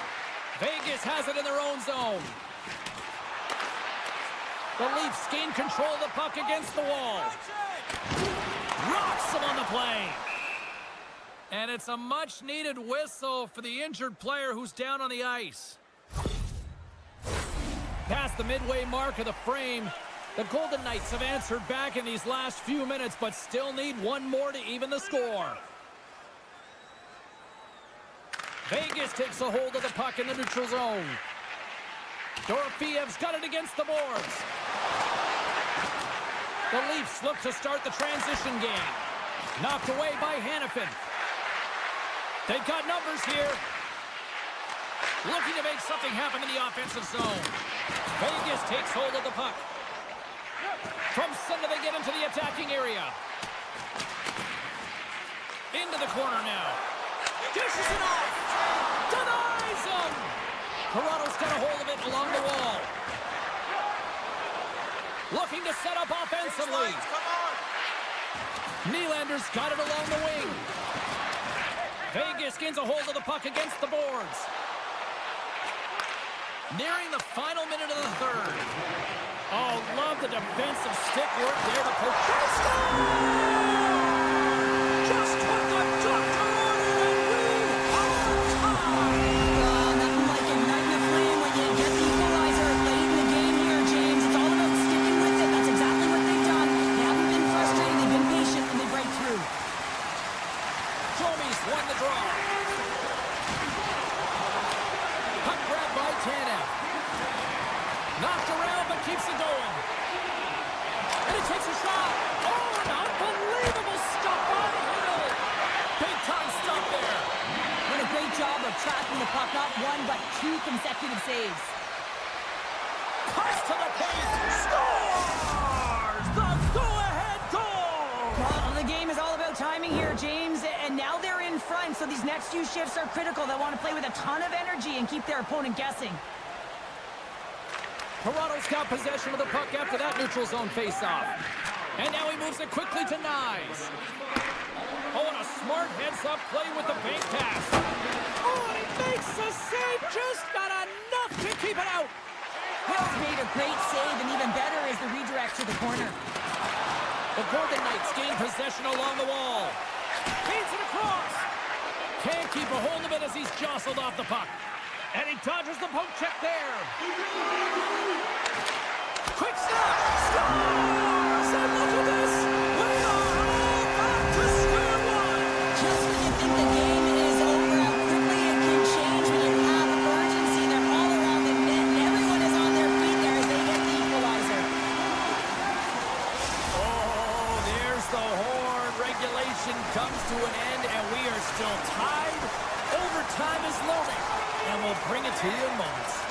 Vegas has it in their own zone. The Leafs gain control of the puck against the wall. Rocks him on the play. And it's a much-needed whistle for the injured player who's down on the ice. Past the midway mark of the frame, the Golden Knights have answered back in these last few minutes, but still need one more to even the score. Vegas takes a hold of the puck in the neutral zone. Dorofeyev's got it against the boards. The Leafs look to start the transition game. Knocked away by Hannafin. They've got numbers here. Looking to make something happen in the offensive zone. Vegas takes hold of the puck. From center they get into the attacking area. Into the corner now. Dishes it off. Denies him. Toronto's got a hold of it along the wall. Looking to set up offensively. Nylander's got it along the wing. Vegas gains a hold of the puck against the boards. Nearing the final minute of the third. Oh, love the defensive stick work there to poke. Just what the doctor ordered, and we are tied. Nothing like igniting a flame when you get the equalizer late in the game here, James. It's all about sticking with it. That's exactly what they've done. They haven't been frustrated. They've been patient, and they break through. Tromi's won the draw. Puck grab by Tanev. Knocked around, but keeps it going. And he takes a shot. Oh, an unbelievable stop on the hill. Big time stop there. What a great job of tracking the puck. Not one, but two consecutive saves. Cuts to the paint. Scores! The go-ahead goal! Well, the game is all about timing here, James. And now they're in front, so these next few shifts are critical. They want to play with a ton of energy and keep their opponent guessing. Toronto's got possession of the puck after that neutral zone faceoff. And now he moves it quickly to Nyes. Oh, and a smart heads-up play with the bank pass. Oh, and he makes the save. Just not enough to keep it out. Will's made a great save, and even better is the redirect to the corner. The Golden Knights gain possession along the wall. Feeds it across. Can't keep a hold of it as he's jostled off the puck. And he dodges the poke check there. Quick stop. Scores! And look at this. We are all back to square one. Just when you think the game is over, how quickly it can change when you have urgency. They're all around the net, and everyone is on their feet there as they get the equalizer. Oh, there's the horn. Regulation comes to an end, and we are still tied. Overtime is looming, and we'll bring it to you in moments.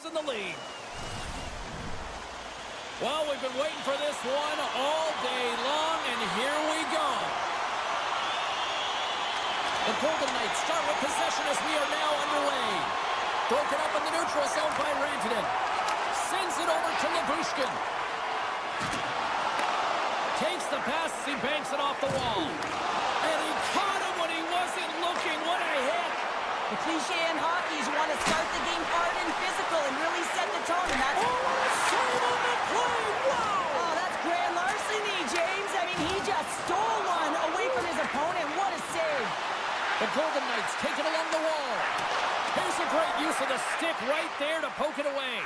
In the lead. Well, we've been waiting for this one all day long, and here we go. The Golden Knights start with possession as we are now underway. Broken up in the neutral zone by Rantanen. Sends it over to Labushkin. Takes the pass as he banks it off the wall. And he caught him when he wasn't looking. What a hit. The cliche in hockey is you want to start the game hard and physical and really set the tone, and that's... Oh, what a save on the play! Wow! Oh, that's grand larceny, James. I mean, he just stole one away from his opponent. What a save. The Golden Knights take it along the wall. Here's a great use of the stick right there to poke it away.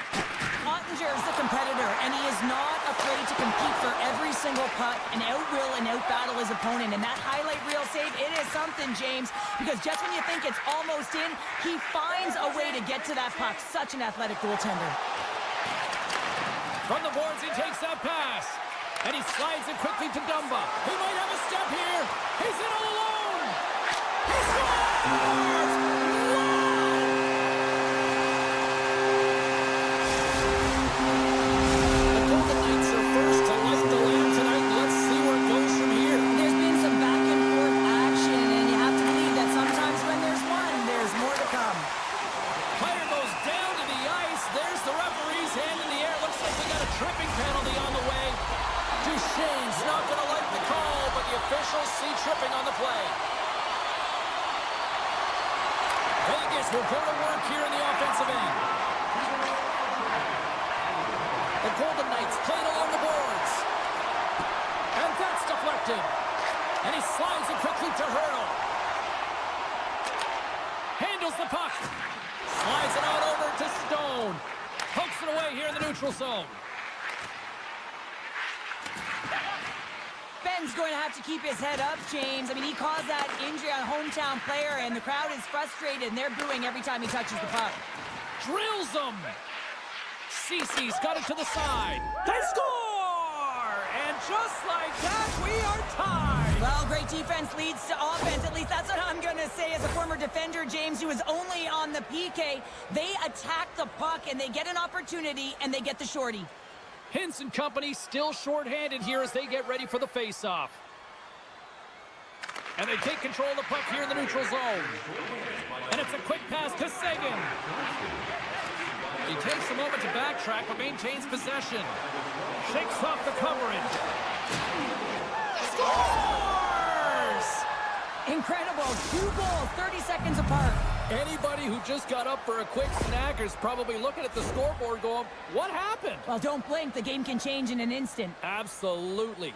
Ottinger's the competitor, and he is not afraid to compete for every single puck and out-will and out-battle his opponent. And that highlight reel save, it is something, James, because just when you think it's almost in, he finds a way to get to that puck. Such an athletic goaltender. From the boards, he takes that pass, and he slides it quickly to Dumba. He might have a step here. He's in all alone. He scores! officials see tripping on the play. Vegas will go to work here in the offensive end. The Golden Knights played along the boards. And that's deflected. And he slides it quickly to Hurdle. Handles the puck. Slides it out over to Stone. Pokes it away here in the neutral zone. Ben's going to have to keep his head up, James. I mean, he caused that injury on a hometown player, and the crowd is frustrated, and they're booing every time he touches the puck. Drills them. Cece's got it to the side. They score! And just like that, we are tied. Well, great defense leads to offense. At least that's what I'm going to say as a former defender, James, who was only on the PK. They attack the puck, and they get an opportunity, and they get the shorty. Hintz and company still shorthanded here as they get ready for the face-off. And they take control of the puck here in the neutral zone. And it's a quick pass to Seguin. He takes a moment to backtrack but maintains possession. Shakes off the coverage. Scores! Incredible. 2 goals, 30 seconds apart. Anybody who just got up for a quick snack is probably looking at the scoreboard going, what happened? Well, don't blink. The game can change in an instant. Absolutely.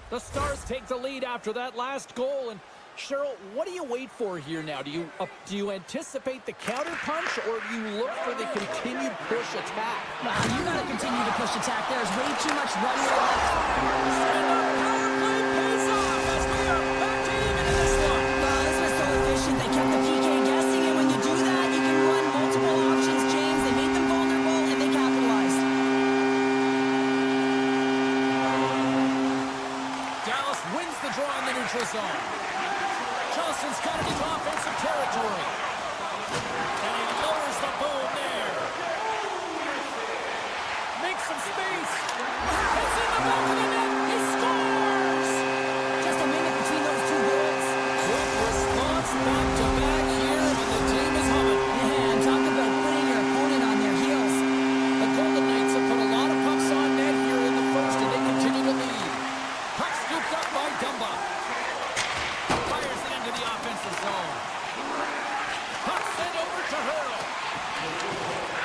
The Stars take the lead after that last goal, and Cheryl, what do you wait for here now? Do you anticipate the counter punch, or do you look for the continued push attack? Well, you got to continue to push attack. There's way too much runway left. And the power play pays off as we are back to even in this one. Well, this was so efficient. They kept the PK guessing, and when you do that, you can run multiple options, James. They made them vulnerable, and they capitalized. Dallas wins the draw in the neutral zone. Johnson's got it into offensive territory. And he lowers the boom there. Makes some space. It's in the back of the net. He scores! Just a minute between those 2 goals. Quick response back-to-back here, and the team is humming. Man, talk about putting your opponent on their heels. The Golden Knights have put a lot of pucks on net here in the first, and they continue to lead. Puck scooped up by Dumba. Fires it into the offensive zone. Puck sent over to Hurdle.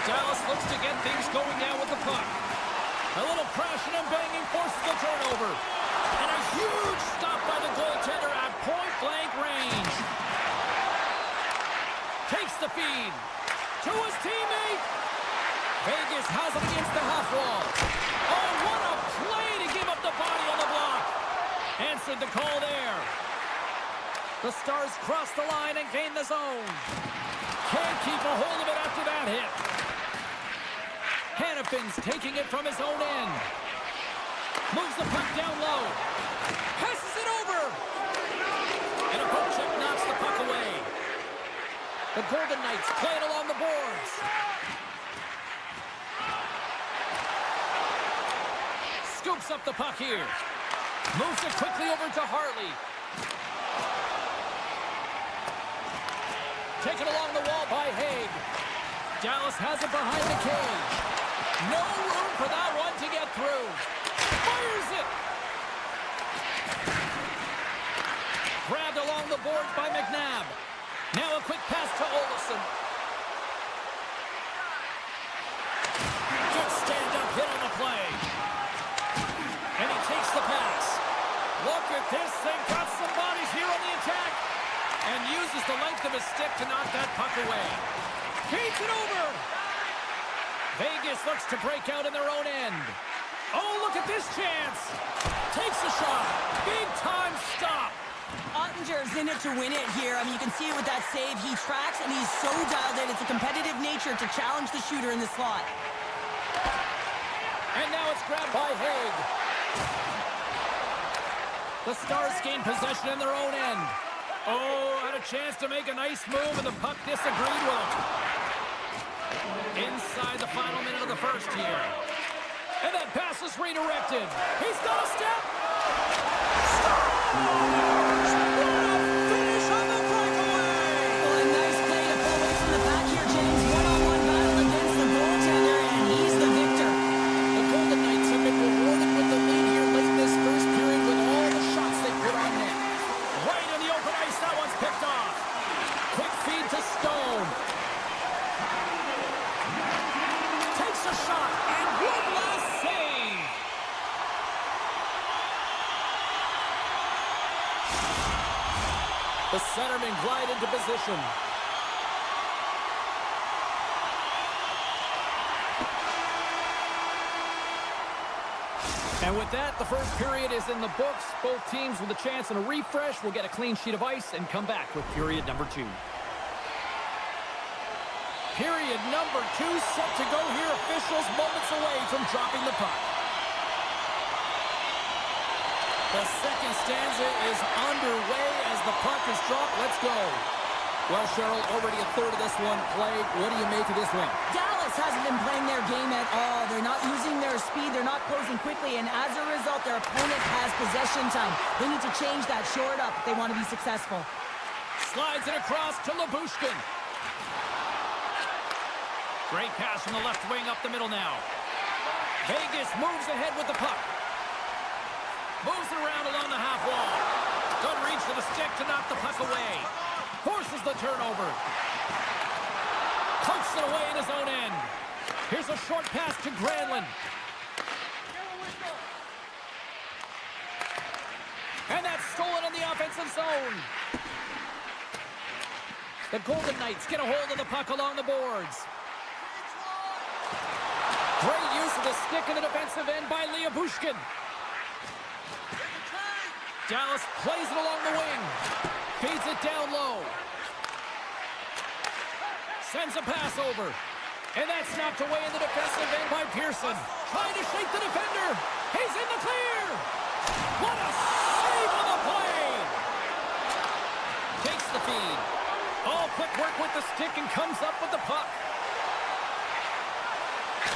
Dallas looks to get things going now with the puck. A little crashing and banging forces the turnover. And a huge stop by the goaltender at point-blank range. Takes the feed to his teammate. Vegas has it against the half wall. Oh, what a play to give up the body on the block. Answered the call there. The Stars cross the line and gain the zone. Can't keep a hold of it after that hit. Hannafin's taking it from his own end. Moves the puck down low. Passes it over. And a poke check knocks the puck away. The Golden Knights play it along the boards. Scoops up the puck here. Moves it quickly over to Hartley. Taken along the wall by Haig. Dallas has it behind the cage. No room for that one to get through. Fires it. Grabbed along the boards by McNabb. Now a quick pass to Olofsson. Good stand-up hit on the play. And he takes the pass. Look at this thing. Got some bodies here on the attack. And uses the length of his stick to knock that puck away. Feeds it over. Vegas looks to break out in their own end. Oh, look at this chance. Takes a shot. Big-time stop. Ottinger's in it to win it here. I mean, you can see it with that save. He tracks, and he's so dialed in. It's a competitive nature to challenge the shooter in the slot. And now it's grabbed by Haig. The Stars gain possession in their own end. Oh, had a chance to make a nice move, and the puck disagreed with him. Inside the final minute of the first here. And that pass is redirected. He's got a step. Scores! The centermen glide into position. And with that, the first period is in the books. Both teams with a chance and a refresh will get a clean sheet of ice and come back with period number 2. Period number 2 set to go here. Officials moments away from dropping the puck. The second stanza is underway as the puck is dropped. Let's go. Well, Cheryl, already a third of this one played. What do you make of this one? Dallas hasn't been playing their game at all. They're not using their speed. They're not closing quickly. And as a result, their opponent has possession time. They need to change that short up if they want to be successful. Slides it across to Labushkin. Great pass from the left wing up the middle now. Vegas moves ahead with the puck. Moves it around along the half wall. Good reach for the stick to knock the puck away. Forces the turnover. Pokes it away in his own end. Here's a short pass to Granlund. And that's stolen in the offensive zone. The Golden Knights get a hold of the puck along the boards. Great use of the stick in the defensive end by Labushkin. Dallas plays it along the wing. Feeds it down low. Sends a pass over. And that's knocked away in the defensive end by Pearson. Trying to shake the defender. He's in the clear. What a save on the play. Takes the feed. All quick work with the stick and comes up with the puck.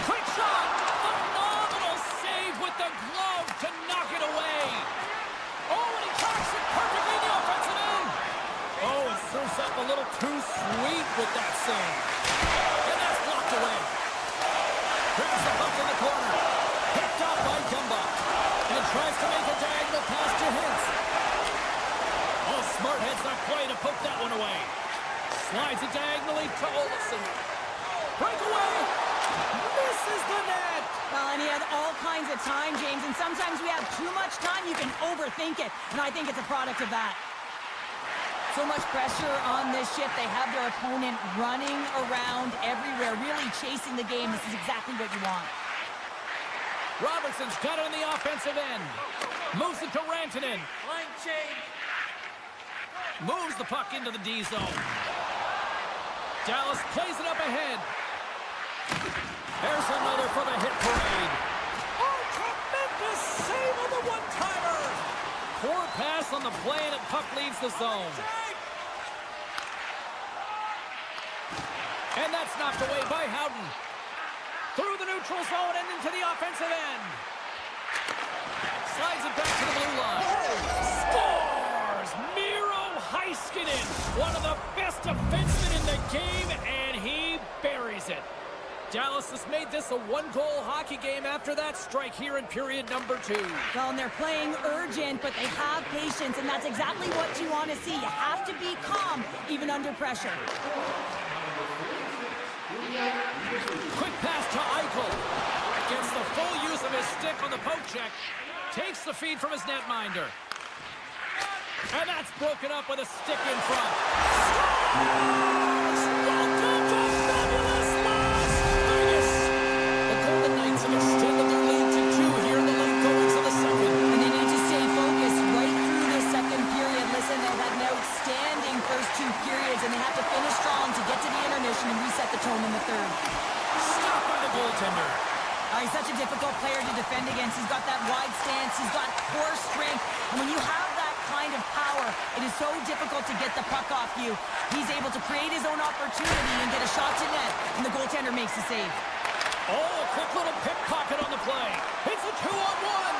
Quick shot. Phenomenal save with the glove to knock it away. Oh, and he tracks it perfectly in the offensive end. Oh, it serves up a little too sweet with that save. And that's blocked away. Brings the puck in the corner. Picked up by Gumba. And tries to make a diagonal pass to Hintz. Oh, smart heads not play to poke that one away. Slides it diagonally to Olsen. Breakaway. Misses the net. Well, and he had all kinds of time, James, and sometimes we have too much time, you can overthink it, and I think it's a product of that. So much pressure on this shift. They have their opponent running around everywhere, really chasing the game. This is exactly what you want. Robertson's got it on the offensive end. Moves it to Rantanen. Line change. Moves the puck into the D zone. Dallas plays it up ahead. There's another for the hit parade. Oh, tremendous save on the one-timer. Poor pass on the play, and the puck leaves the zone. And that's knocked away by Howden. Through the neutral zone and into the offensive end. Slides it back to the blue line. Scores! Miro Heiskanen, one of the best defensemen in the game, and he buries it. Dallas has made this a one-goal hockey game after that strike here in period number 2. Well, and they're playing urgent, but they have patience, and that's exactly what you want to see. You have to be calm, even under pressure. Quick pass to Eichel. Gets the full use of his stick on the poke check. Takes the feed from his netminder. And that's broken up with a stick in front. Scores! Welcome to fabulous Las Vegas! The Golden Knights have extended their lead to 2 here in the late goings of the second. And they need to stay focused right through this second period. Listen, they've had an outstanding first 2 periods, and they have to finish strong to get to the intermission and reset the tone in the third. Stopped by the goaltender. He's such a difficult player to defend against. He's got that wide stance. He's got core strength. And when you have that kind of power, it is so difficult to get the puck off you. He's able to create his own opportunity and get a shot to net, and the goaltender makes the save. Oh, a quick little pickpocket on the play. It's a 2-on-1.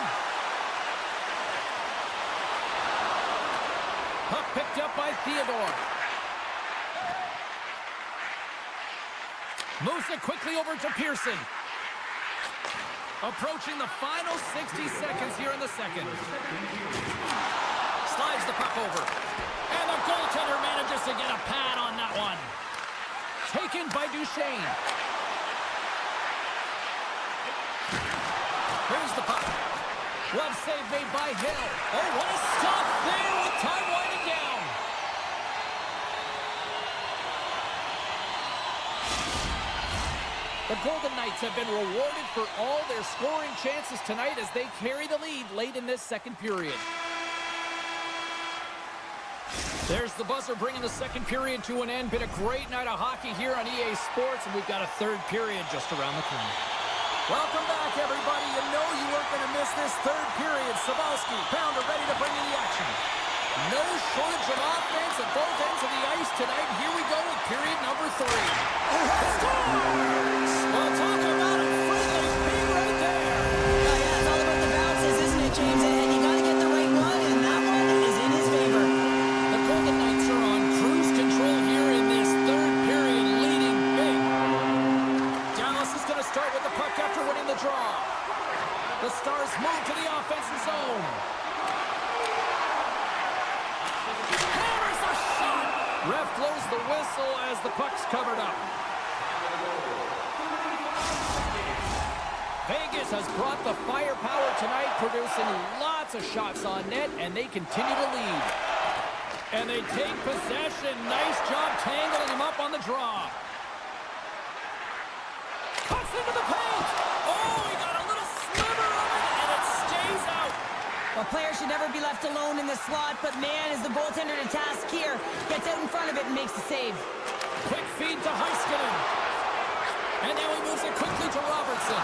Puck picked up by Theodore. Moves it quickly over to Pearson. Approaching the final 60 seconds here in the second. Slides the puck over. And the goaltender manages to get a pad on that one. Taken by Duchesne. Here's the puck. Glove save made by Hill. Oh, what a stop there with time winding down. The Golden Knights have been rewarded for all their scoring chances tonight as they carry the lead late in this second period. There's the buzzer bringing the second period to an end. Been a great night of hockey here on EA Sports, and we've got a third period just around the corner. Welcome back, everybody. You know you weren't going to miss this third period. Sabalski, Pounder ready to bring in the action. No shortage of offense at both ends of the ice tonight. Here we go with period number 3. Scores! Well, talk about a friendly beat right there. Oh, yeah, it's all about the bounces, isn't it, James? And you got to get the right one, and that one is in his favor. The Golden Knights are on cruise control here in this third period, leading big. Dallas is going to start with the puck after winning the draw. The Stars move to the offensive zone. Ref blows the whistle as the puck's covered up. Vegas has brought the firepower tonight, producing lots of shots on net, and they continue to lead. And they take possession. Nice job tangling him up on the draw. Cuts into the paint. Oh, he got a little sliver of it, and it stays out. A player should never be left alone in the slot, but man, is the goaltender to task here. Gets out in front of it and makes the save. Quick feed to Heiskanen. And now he moves it quickly to Robertson.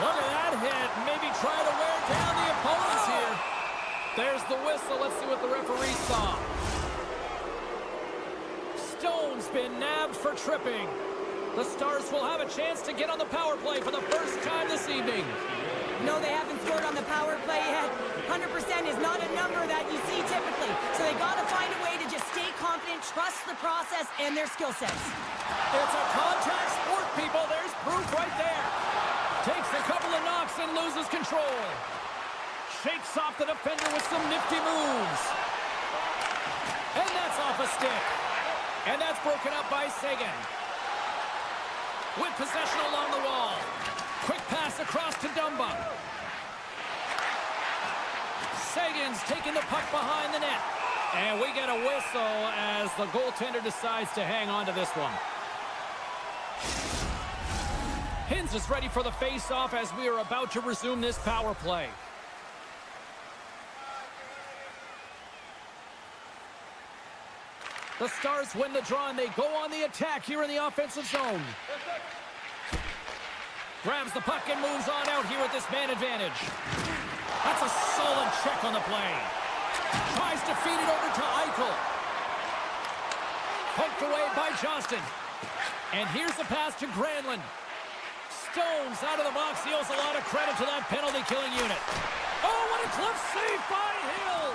Look at that hit. Maybe try to wear down the opponents here. There's the whistle. Let's see what the referee saw. Stone's been nabbed for tripping. The Stars will have a chance to get on the power play for the first time this evening. No, they haven't scored on the power play yet. 100% is not a number that you see typically. So they got to find a way to just stay confident, trust the process, and their skill sets. It's a contact sport, people. There's proof right there. Takes a couple of knocks and loses control. Shakes off the defender with some nifty moves. And that's off a stick. And that's broken up by Seguin. With possession along the wall. Quick pass across to Dumba. Seguin's taking the puck behind the net. And we get a whistle as the goaltender decides to hang on to this one. Hins is ready for the face-off as we are about to resume this power play. The Stars win the draw and they go on the attack here in the offensive zone. Grabs the puck and moves on out here with this man advantage. That's a solid check on the play. Tries to feed it over to Eichel. Poked away by Johnston. And here's the pass to Granlund. Stones out of the box. He owes a lot of credit to that penalty-killing unit. Oh, what a clutch save by Hill!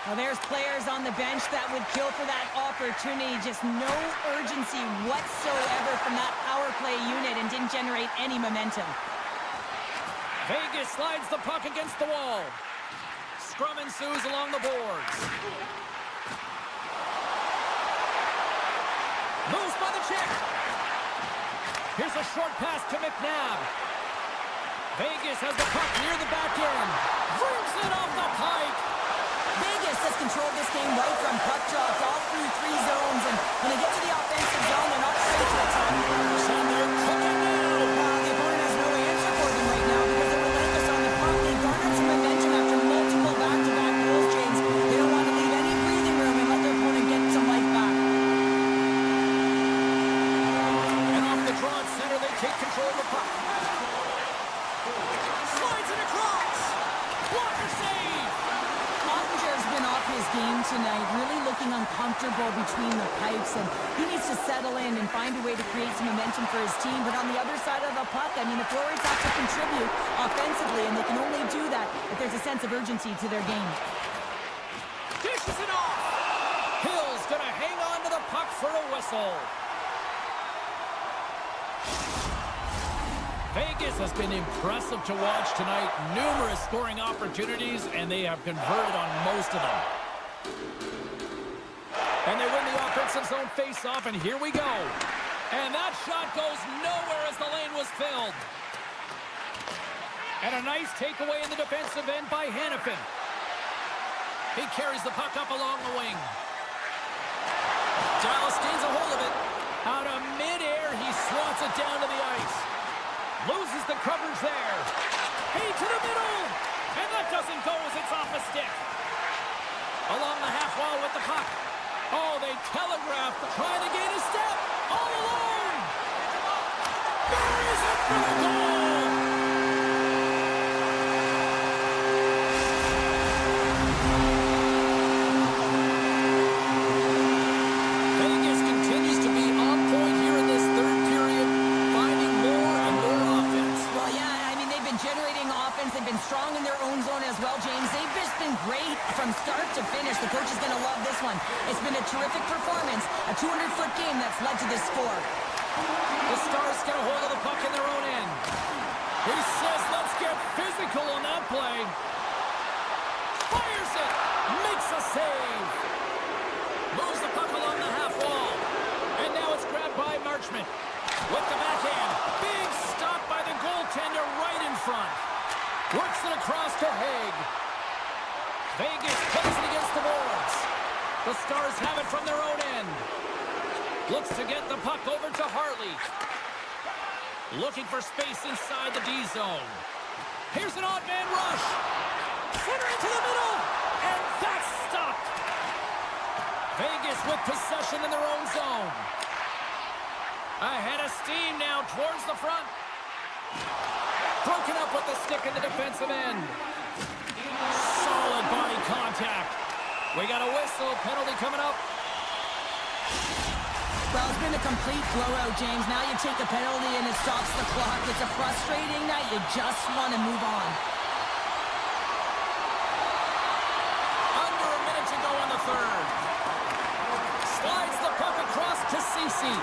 Well, there's players on the bench that would kill for that opportunity. Just no urgency whatsoever from that power play unit and didn't generate any momentum. Vegas slides the puck against the wall. Scrum ensues along the boards. Moves by the check. Here's a short pass to McNabb. Vegas has the puck near the back end. Moves it off the pike. Vegas has controlled this game right from puck drops all through 3 zones, and when they get to the offensive zone, they're not afraid to attack. And they're cooking now. The opponent has no answer for them right now because they're relentless on the puck. They garnered some momentum after multiple back-to-back goals, James. They don't want to leave any breathing room and let their opponent get some life back. And off the draw at center, they take control of the puck. Slides it across. Blocker save. Ottinger's been off his game tonight, really looking uncomfortable between the pipes, and he needs to settle in and find a way to create some momentum for his team. But on the other side of the puck, I mean, the forwards have to contribute offensively, and they can only do that if there's a sense of urgency to their game. Dishes it off. Hill's going to hang on to the puck for a whistle. Vegas has been impressive to watch tonight. Numerous scoring opportunities, and they have converted on most of them. And they win the offensive zone face-off, and here we go. And that shot goes nowhere as the lane was filled. And a nice takeaway in the defensive end by Hannafin. He carries the puck up along the wing. Dallas gains a hold of it. Out of midair, he swats it down to the ice. Loses the coverage there. Hey, to the middle. And that doesn't go as it's off a stick. Along the half wall with the puck. Oh, they telegraphed, trying to gain a step. All alone. Buries it for the goal. Vegas continues to be on point here in this third period, finding more and more offense. Well, yeah, I mean, they've been generating offense. They've been strong in their own zone as well, James. They've just been great from start to finish. The coach is going to love this one. It's been a terrific performance, a 200-foot game that's led to this score. The Stars get a hold of the puck in their own end. He says, let's get physical on that play. Fires it. Makes a save. Moves the puck along the half wall. And now it's grabbed by Marchment. With the backhand. Big stop by the goaltender right in front. Works it across to Haig. Vegas plays it against the boards. The Stars have it from their own end. Looks to get the puck over to Hartley. Looking for space inside the D zone. Here's an odd man rush. Center into the middle. And that's stopped. Vegas with possession in their own zone. Ahead of steam now towards the front. Broken up with the stick in the defensive end. Solid body contact. We got a whistle. Penalty coming up. Well, it's been a complete blowout, James. Now you take a penalty and it stops the clock. It's a frustrating night. You just want to move on. Under a minute to go in the third. Slides the puck across to Ceci.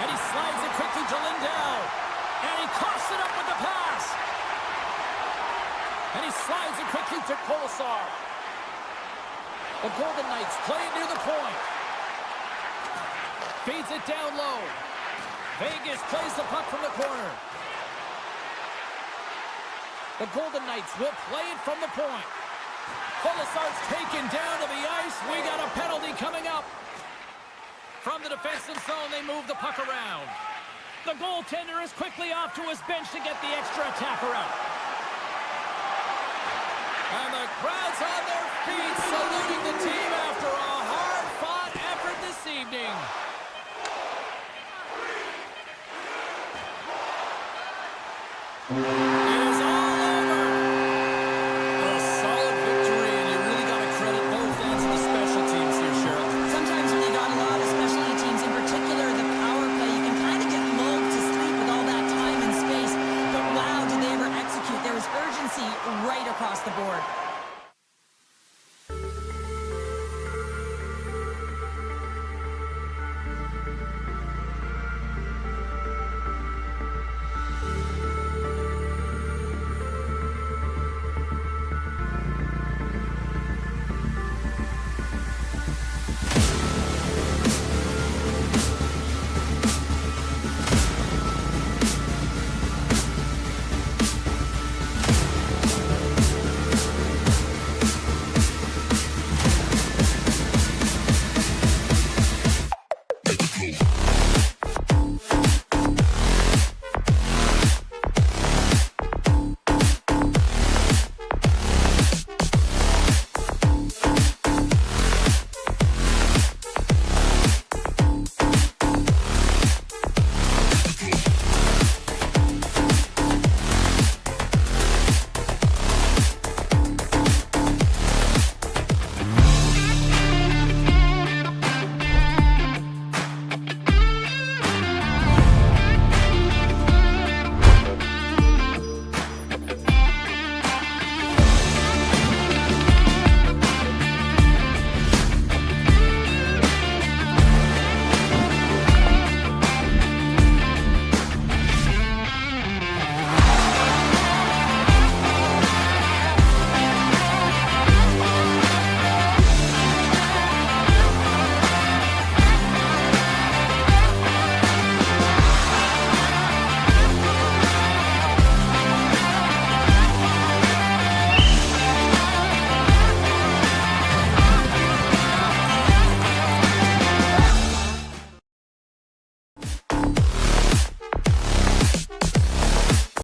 And he slides it quickly to Lindell. And he coughs it up with the pass. And he slides it quickly to Kolesar. The Golden Knights play it near the point. Feeds it down low. Vegas plays the puck from the corner. The Golden Knights will play it from the point. Kolesar's taken down to the ice. We got a penalty coming up. From the defensive zone, they move the puck around. The goaltender is quickly off to his bench to get the extra attacker out. And the crowd's on their feet, saluting the team after a hard-fought effort this evening.